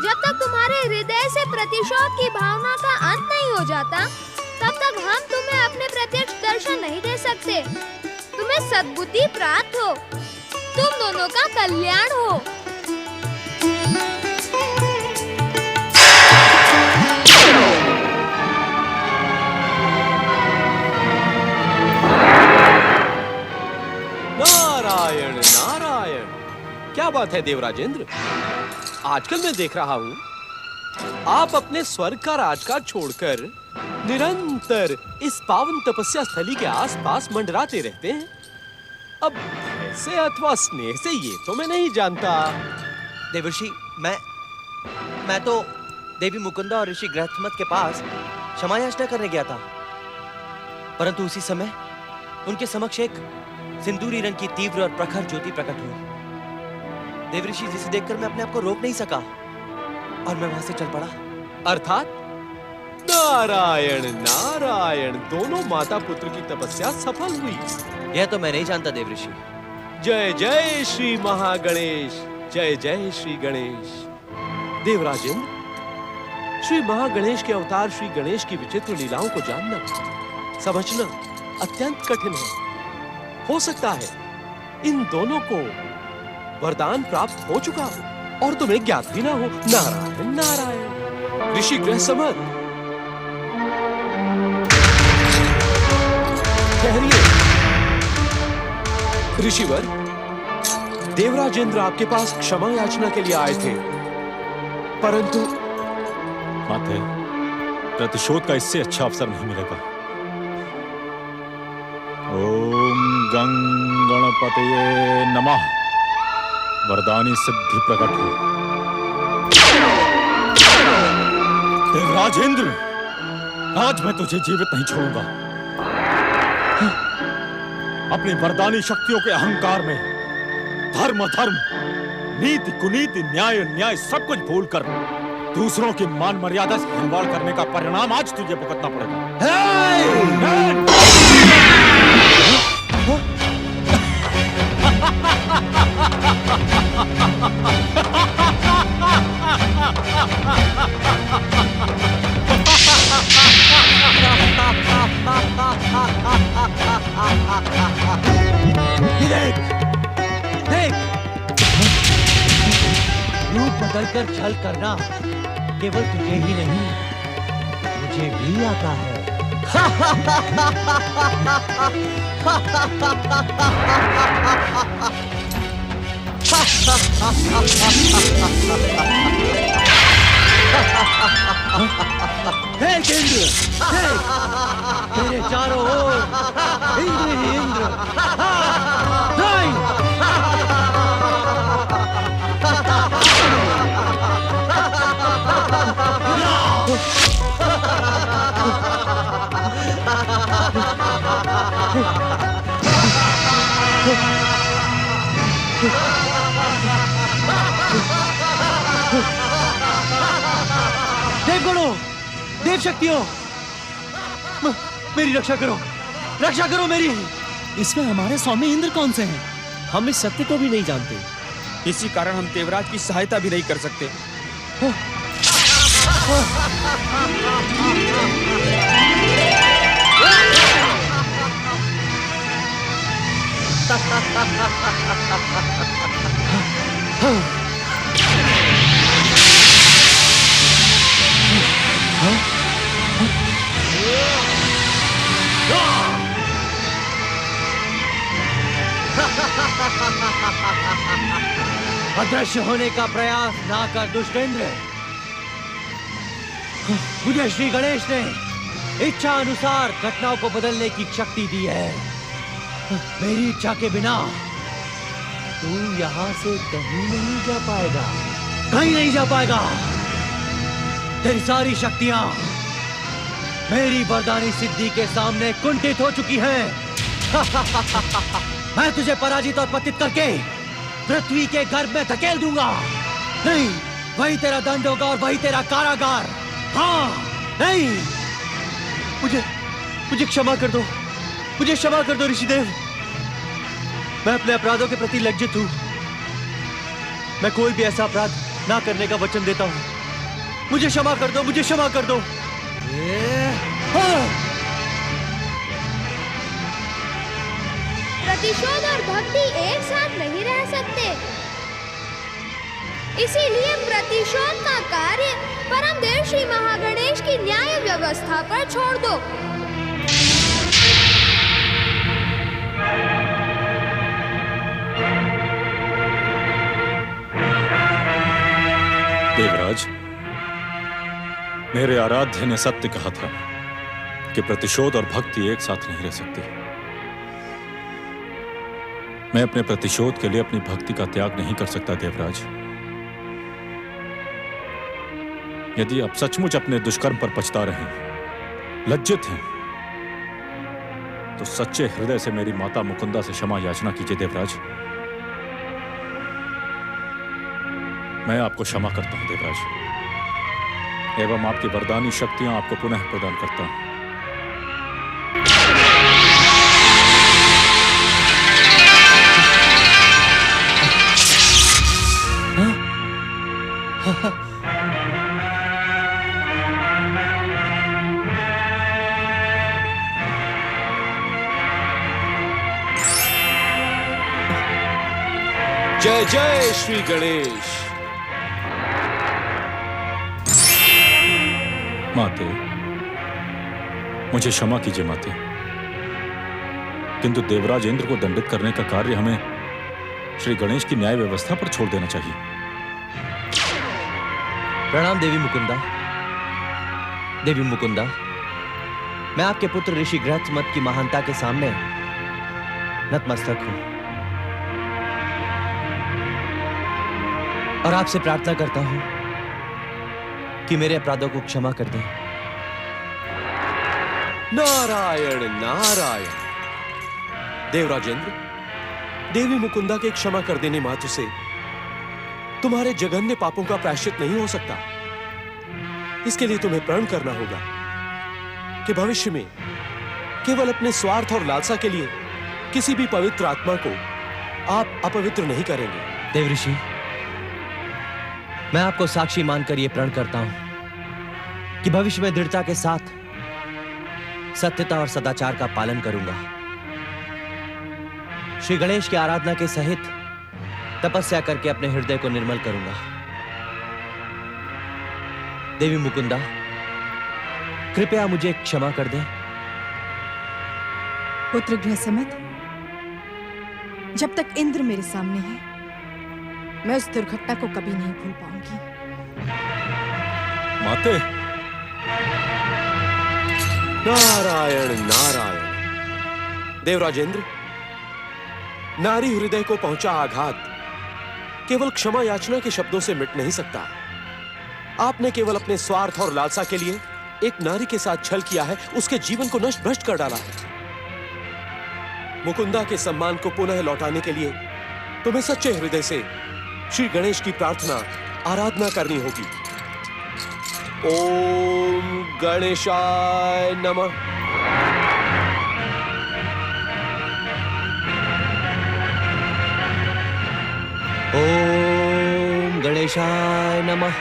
जब तक तुम्हारे हृदय से प्रतिशोध की भावना का अंत नहीं हो जाता, तब तक हम तुम्हें अपने प्रत्यक्ष दर्शन नहीं दे सकते। तुम्हें सद्बुद्धि प्राप्त हो, तुम दोनों का कल्याण हो। नारायण नारायण, क्या बात है देवराजेंद्र। आजकल मैं देख रहा हूँ आप अपने स्वर्ग का राजकाज छोड़कर निरंतर इस पावन तपस्या स्थली के आसपास मंडराते रहते हैं। अब ऐसे अथवा स्नेह से ये तो मैं नहीं जानता। देवर्षि, मैं तो देवी मुकुंदा और ऋषि ग्रत्समत के पास क्षमा याचना करने गया था, परंतु उसी समय उनके समक्ष एक सिंदूरी रंग की तीव्र और प्रखर ज्योति प्रकट हुई। देवऋषि, जिसे देखकर मैं अपने आप को रोक नहीं सका और मैं वहां से चल पड़ा। अर्थात नारायण नारायण, दोनों माता पुत्र की तपस्या सफल हुई। यह तो मैं नहीं जानता देवऋषि। जय जय श्री महागणेश, जय जय श्री गणेश। देवराजेंद्र, श्री महागणेश के अवतार श्री गणेश की विचित्र लीलाओं को जानना, समझना अत्यंत कठिन है। हो सकता है इन दोनों को वरदान प्राप्त हो चुका हो और तुम्हें ज्ञात भी ना हो। नारायण नारायण। ऋषि ग्रत्समत, ठहरिए। ऋषिवर, देवराजेंद्र आपके पास क्षमा याचना के लिए आए थे, परंतु माते, प्रतिशोध का इससे अच्छा अवसर नहीं मिलेगा। ओम गं गणपतये नमः। वरदानी सिद्धि प्रकट हो। देवराजेंद्र, आज मैं तुझे जीवित नहीं छोड़ूंगा। अपनी वरदानी शक्तियों के अहंकार में धर्म अधर्म, नीति कुनीति, न्याय अन्याय सब कुछ भूलकर दूसरों की मान मर्यादा से खिलवाड़ करने का परिणाम आज तुझे भुगतना पड़ेगा। देख, देख, रूप बदलकर छल करना केवल तुझे ही नहीं, मुझे भी आता है। देख इंद्र, देख, तेरे चारों ओर इंद्र ही इंद्र। नहीं! देव गुणों, देव शक्तियों, मेरी रक्षा करो, रक्षा करो मेरी। इसमें हमारे स्वामी इंद्र कौन से हैं? हम इस सत्य को भी नहीं जानते। इसी कारण हम देवराज की सहायता भी नहीं कर सकते। अदृश्य होने का प्रयास ना कर दुष्टेंद्र। मुझे श्री गणेश ने इच्छा अनुसार घटनाओं को बदलने की शक्ति दी है। मेरी इच्छा के बिना तू यहाँ से कहीं नहीं जा पाएगा, कहीं नहीं जा पाएगा। तेरी सारी शक्तियां मेरी वरदानी सिद्धि के सामने कुंठित हो चुकी हैं। मैं तुझे पराजित और पतित करके पृथ्वी के गर्भ में धकेल दूंगा। नहीं, वही तेरा दंड होगा और वही तेरा कारागार। हाँ, नहीं, मुझे क्षमा कर दो, मुझे क्षमा कर दो ऋषिदेव। मैं अपने अपराधों के प्रति लज्जित हूं। मैं कोई भी ऐसा अपराध ना करने का वचन देता हूं। मुझे क्षमा कर दो, मुझे क्षमा कर दो। प्रतिशोध और भक्ति एक साथ नहीं रह सकते, इसीलिए प्रतिशोध का कार्य परमदेव श्री महागणेश की न्याय व्यवस्था पर छोड़ दो। देवराज, मेरे आराध्य ने सत्य कहा था कि प्रतिशोध और भक्ति एक साथ नहीं रह सकती। मैं अपने प्रतिशोध के लिए अपनी भक्ति का त्याग नहीं कर सकता देवराज। यदि आप सचमुच अपने दुष्कर्म पर पछता रहे, लज्जित हैं, तो सच्चे हृदय से मेरी माता मुकुंदा से क्षमा याचना कीजिए देवराज। मैं आपको क्षमा करता हूं देवराज, एवं आपकी वरदानी शक्तियां आपको पुनः प्रदान करता हूं। जय जय श्री गणेश। माते, मुझे क्षमा कीजिए माते, किंतु देवराज इंद्र को दंडित करने का कार्य हमें श्री गणेश की न्याय व्यवस्था पर छोड़ देना चाहिए। प्रणाम देवी मुकुंदा। देवी मुकुंदा, मैं आपके पुत्र ऋषि गृहस्मत की महानता के सामने नतमस्तक हूं और आपसे प्रार्थना करता हूं कि मेरे अपराधों को क्षमा कर दें। नारायण नारायण। देवराजेंद्र, देवी मुकुंदा के क्षमा कर देने मात्र से तुम्हारे जघन्य पापों का प्रायश्चित नहीं हो सकता। इसके लिए तुम्हें प्रण करना होगा कि भविष्य में केवल अपने स्वार्थ और लालसा के लिए किसी भी पवित्र आत्मा को आप अपवित्र नहीं करेंगे। देवऋषि, मैं आपको साक्षी मानकर यह प्रण करता हूं कि भविष्य में दृढ़ता के साथ सत्यता और सदाचार का पालन करूंगा। श्री गणेश की आराधना के सहित तपस्या करके अपने हृदय को निर्मल करूंगा। देवी मुकुंदा, कृपया मुझे क्षमा कर दें। पुत्र गृहसमत, जब तक इंद्र मेरे सामने है, मैं उस दुर्घटना को कभी नहीं भूल पाऊंगी। माते, नारायण नारायण। देवराजेंद्र, नारी हृदय को पहुंचा आघात केवल क्षमा याचना के शब्दों से मिट नहीं सकता। आपने केवल अपने स्वार्थ और लालसा के लिए एक नारी के साथ छल किया है, उसके जीवन को नष्ट भ्रष्ट कर डाला है। मुकुंदा के सम्मान को पुनः लौटाने के लिए तुम्हें सच्चे हृदय से श्री गणेश की प्रार्थना आराधना करनी होगी। ओम गणेशाय नमः। ओम गणेशाय नमः।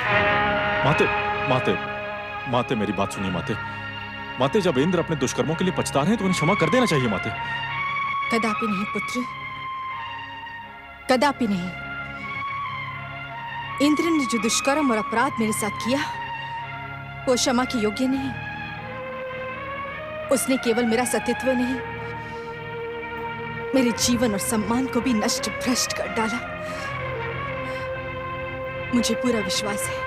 माते, माते, माते, मेरी बात सुनिए माते। माते, जब इंद्र अपने दुष्कर्मों के लिए पछता रहे हैं तो उन्हें क्षमा कर देना चाहिए माते। कदापि नहीं पुत्र, कदापि नहीं। इंद्र ने जो दुष्कर्म और अपराध मेरे साथ किया, वो क्षमा के योग्य नहीं। उसने केवल मेरा सतीत्व नहीं, मेरे जीवन और सम्मान को भी नष्ट भ्रष्ट कर डाला। मुझे पूरा विश्वास है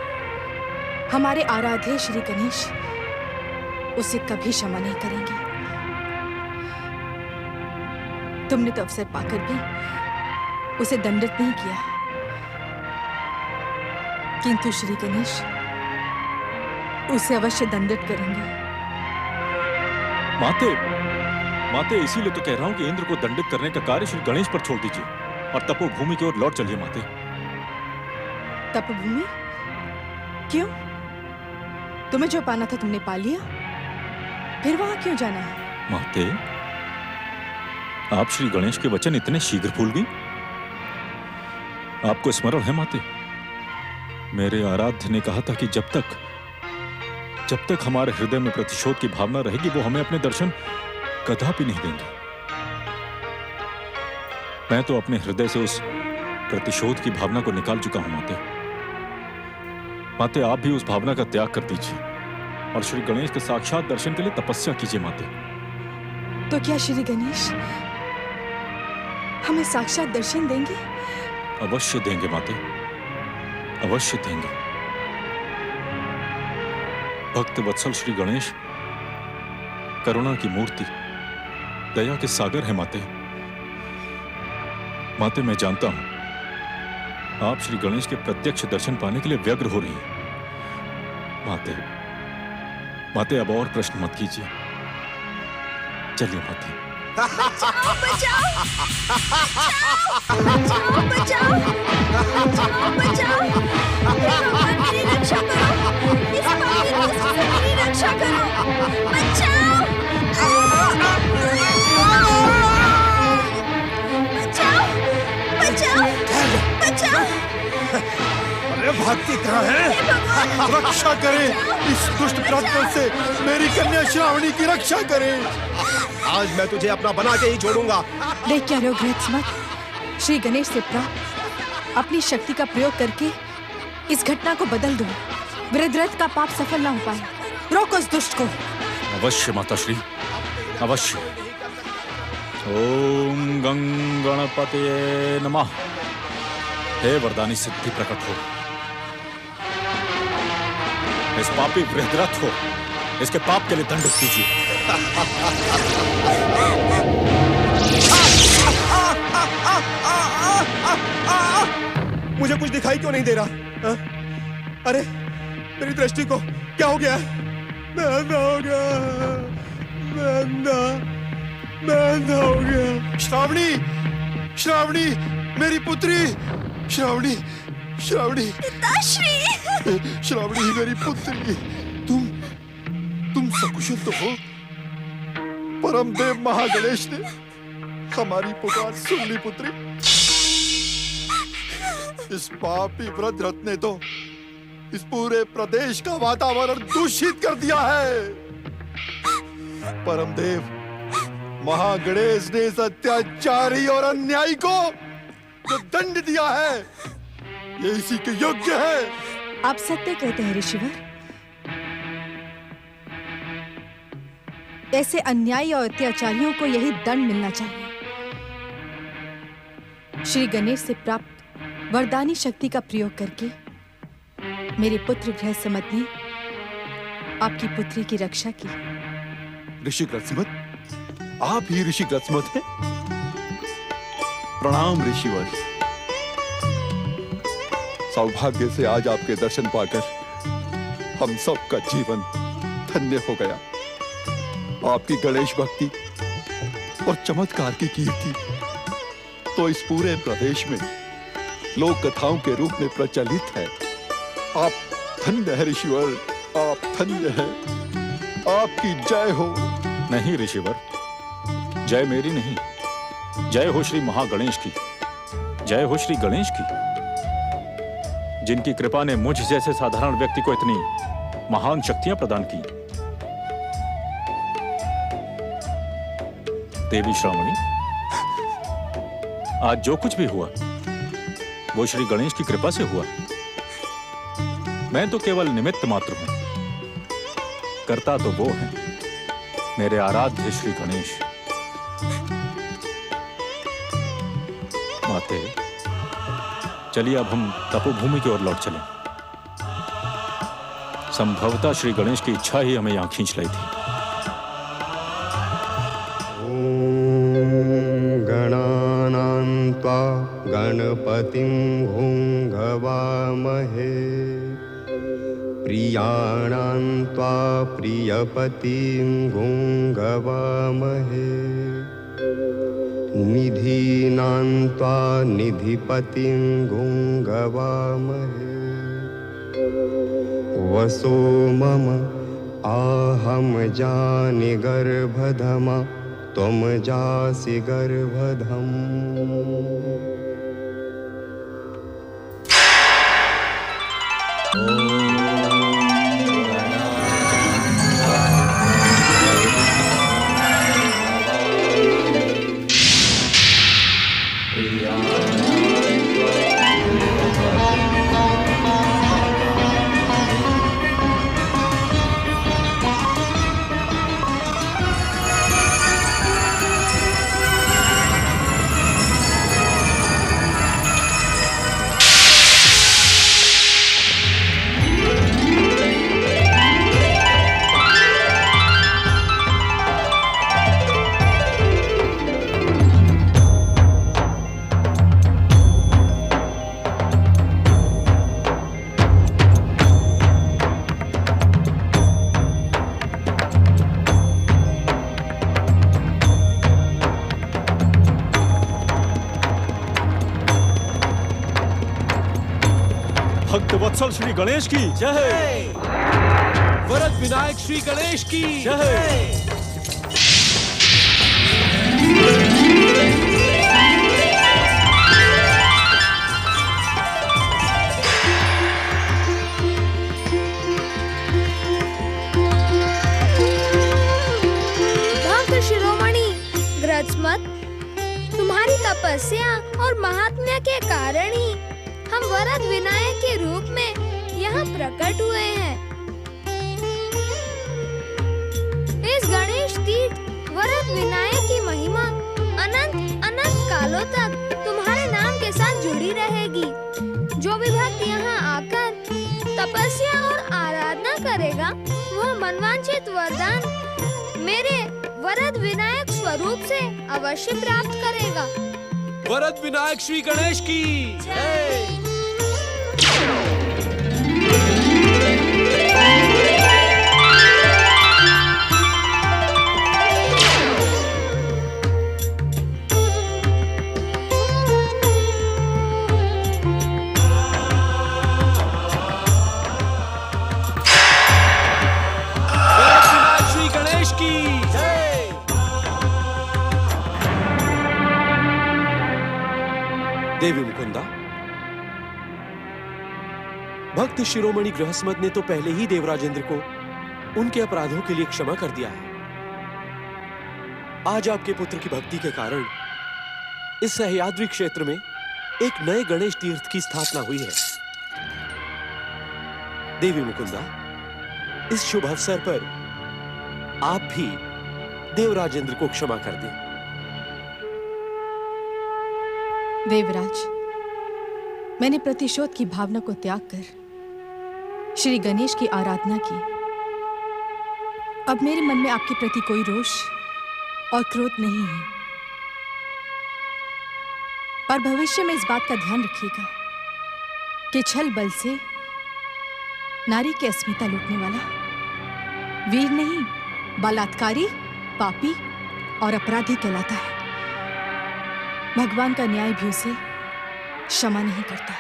हमारे आराध्य श्री गणेश उसे कभी क्षमा नहीं करेंगे। तुमने तो अवसर पाकर भी उसे दंडित नहीं किया, किंतु श्री गणेश उसे अवश्य दंडित करेंगे। माते, माते, इसीलिए तो कह रहा हूं कि इंद्र को दंडित करने का कार्य श्री गणेश पर छोड़ दीजिए और तपोभूमि की ओर लौट चलिए माते। तपोभूमि? क्यों? तुम्हें जो पाना था तुमने पा लिया, फिर वहां क्यों जाना है? माते, आप श्री गणेश के वचन इतने शीघ्र भूल गई? आपको स्मरण है माते, मेरे आराध्य ने कहा था कि जब तक हमारे हृदय में प्रतिशोध की भावना रहेगी, वो हमें अपने दर्शन कदापि नहीं देंगे। मैं तो अपने हृदय से उस प्रतिशोध की भावना को निकाल चुका हूं माते। माते, आप भी उस भावना का त्याग कर दीजिए और श्री गणेश के साक्षात दर्शन के लिए तपस्या कीजिए माते। तो क्या श्री गणेश हमें साक्षात दर्शन देंगे? अवश्य देंगे माते, अवश्य देंगे। भक्त वत्सल श्री गणेश करुणा की मूर्ति, दया के सागर है माते। माते, मैं जानता हूं आप श्री गणेश के प्रत्यक्ष दर्शन पाने के लिए व्यग्र हो रही हैं। माते, माते, अब और प्रश्न मत कीजिए, चलिए माते। बचाओ, बचाओ, बचाओ, बचाओ, बचाओ, बचाओ, हे भगवान मेरी रक्षा करो, इस पापी दुष्ट से मेरी रक्षा करो, बचाओ, बचाओ, बचाओ, बचाओ। अरे भागती कहाँ है? रक्षा करें इस दुष्ट प्रार्थना से, मेरी कन्या श्रावणी की रक्षा करें। आज मैं तुझे अपना बना के ही छोड़ूंगा। देख क्या रहे हो गृहस्मत, श्री गणेश से प्राप्त अपनी शक्ति का प्रयोग करके इस घटना को बदल दो। वृद्धरथ का पाप सफल ना हो पाए। रोको उस दुष्ट को। अवश्य माताश्री, अवश्य। ओम गं गणपतये नमः। हे वरदानी सिद्धि प्रकट हो, इस पापी वृद्धरथ को इसके पाप के लिए दंडित कीजिए। मुझे कुछ दिखाई क्यों नहीं दे रहा? अरे मेरी दृष्टि को क्या हो गया? मैं अंधा हो गया, मैं अंधा। मैं अंधा हो गया। श्रावणी, श्रावणी, मेरी पुत्री, श्रावणी, श्रावणी, श्रावणी मेरी पुत्री, तुम सकुशल तो हो? परमदेव महागणेश ने हमारी पुकार सुन ली पुत्री। इस पापी वृद्धरथ ने तो इस पूरे प्रदेश का वातावरण दूषित कर दिया है। परमदेव महागणेश ने इस अत्याचारी और अन्यायी को जो दंड दिया है, ये इसी के योग्य है। आप सत्य कहते हैं ऋषिवर। ऐसे अन्यायी और अत्याचारियों को यही दंड मिलना चाहिए। श्री गणेश से प्राप्त वरदानी शक्ति का प्रयोग करके मेरे पुत्र गृहसमत ने आपकी पुत्री की रक्षा की। ऋषि ग्रत्समत, आप ही ऋषि ग्रत्समत हैं? प्रणाम ऋषिवर। सौभाग्य से आज आपके दर्शन पाकर हम सबका जीवन धन्य हो गया। आपकी गणेश भक्ति और चमत्कार की कीर्ति तो इस पूरे प्रदेश में लोक कथाओं के रूप में प्रचलित है। आप धन्य है ऋषिवर, आप धन्य है। आपकी जय हो। नहीं ऋषिवर, जय मेरी नहीं, जय हो श्री महागणेश की, जय हो श्री गणेश की, जिनकी कृपा ने मुझ जैसे साधारण व्यक्ति को इतनी महान शक्तियां प्रदान की। देवी श्रावणी, आज जो कुछ भी हुआ वो श्री गणेश की कृपा से हुआ। मैं तो केवल निमित्त मात्र हूं, करता तो वो है मेरे आराध्य श्री गणेश। माते, चलिए अब हम तपोभूमि की ओर लौट चलें। संभवतः श्री गणेश की इच्छा ही हमें यहां खींच लाई थी। गणानां त्वा गणपतिं हुंगवामहे, प्रियाणां त्वा प्रियपतिं हुंगवामहे, निधीनां त्वा निधिपतिं हुंगवामहे। वसो मम आहम जानि गर्भधमा, त्वं जासि गर्भधम्। वत्सल श्री गणेश की जय। वरद विनायक श्री गणेश की जय। भक्त शिरोमणि ग्रत्समत, तुम्हारी तपस्या और महात्म्य के कारण ही हम वरद विनायक के रूप में यहाँ प्रकट हुए हैं। इस गणेश तीर्थ वरद विनायक की महिमा अनंत अनंत कालों तक तुम्हारे नाम के साथ जुड़ी रहेगी। जो भी भक्त यहाँ आकर तपस्या और आराधना करेगा, वह मनवांछित वरदान मेरे वरद विनायक स्वरूप से अवश्य प्राप्त करेगा। वरद विनायक श्री गणेश की जय। देवी मुकुंदा, भक्त शिरोमणि गृहस्मत ने तो पहले ही देवराजेंद्र को उनके अपराधों के लिए क्षमा कर दिया है। आज आपके पुत्र की भक्ति के कारण इस सह्याद्री क्षेत्र में एक नए गणेश तीर्थ की स्थापना हुई है। देवी मुकुंदा, इस शुभ अवसर पर आप भी देवराजेंद्र को क्षमा कर दें। देवराज, मैंने प्रतिशोध की भावना को त्याग कर श्री गणेश की आराधना की। अब मेरे मन में आपके प्रति कोई रोष और क्रोध नहीं है। और भविष्य में इस बात का ध्यान रखिएगा कि छल बल से नारी की अस्मिता लूटने वाला वीर नहीं, बलात्कारी, पापी और अपराधी कहलाता है। भगवान का न्याय भी उसे क्षमा नहीं करता।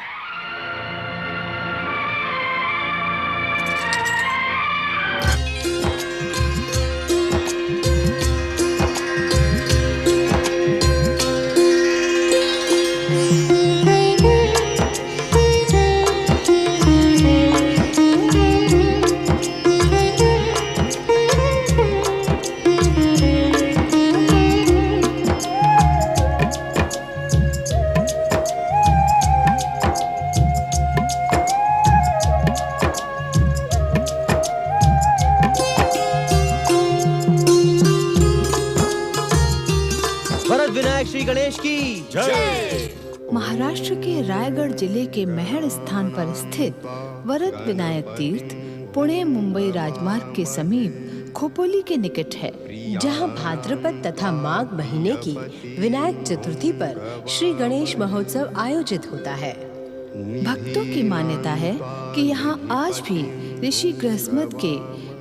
महाराष्ट्र के रायगढ़ जिले के महड़ स्थान पर स्थित वरद विनायक तीर्थ पुणे मुंबई राजमार्ग के समीप खोपोली के निकट है, जहां भाद्रपद तथा माघ महीने की विनायक चतुर्थी पर श्री गणेश महोत्सव आयोजित होता है। भक्तों की मान्यता है कि यहाँ आज भी ऋषि गृहस्मत के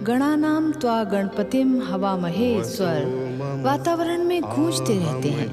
गणानाम त्वा गणपतिम हवामहे स्वर वातावरण में गूंजते रहते हैं।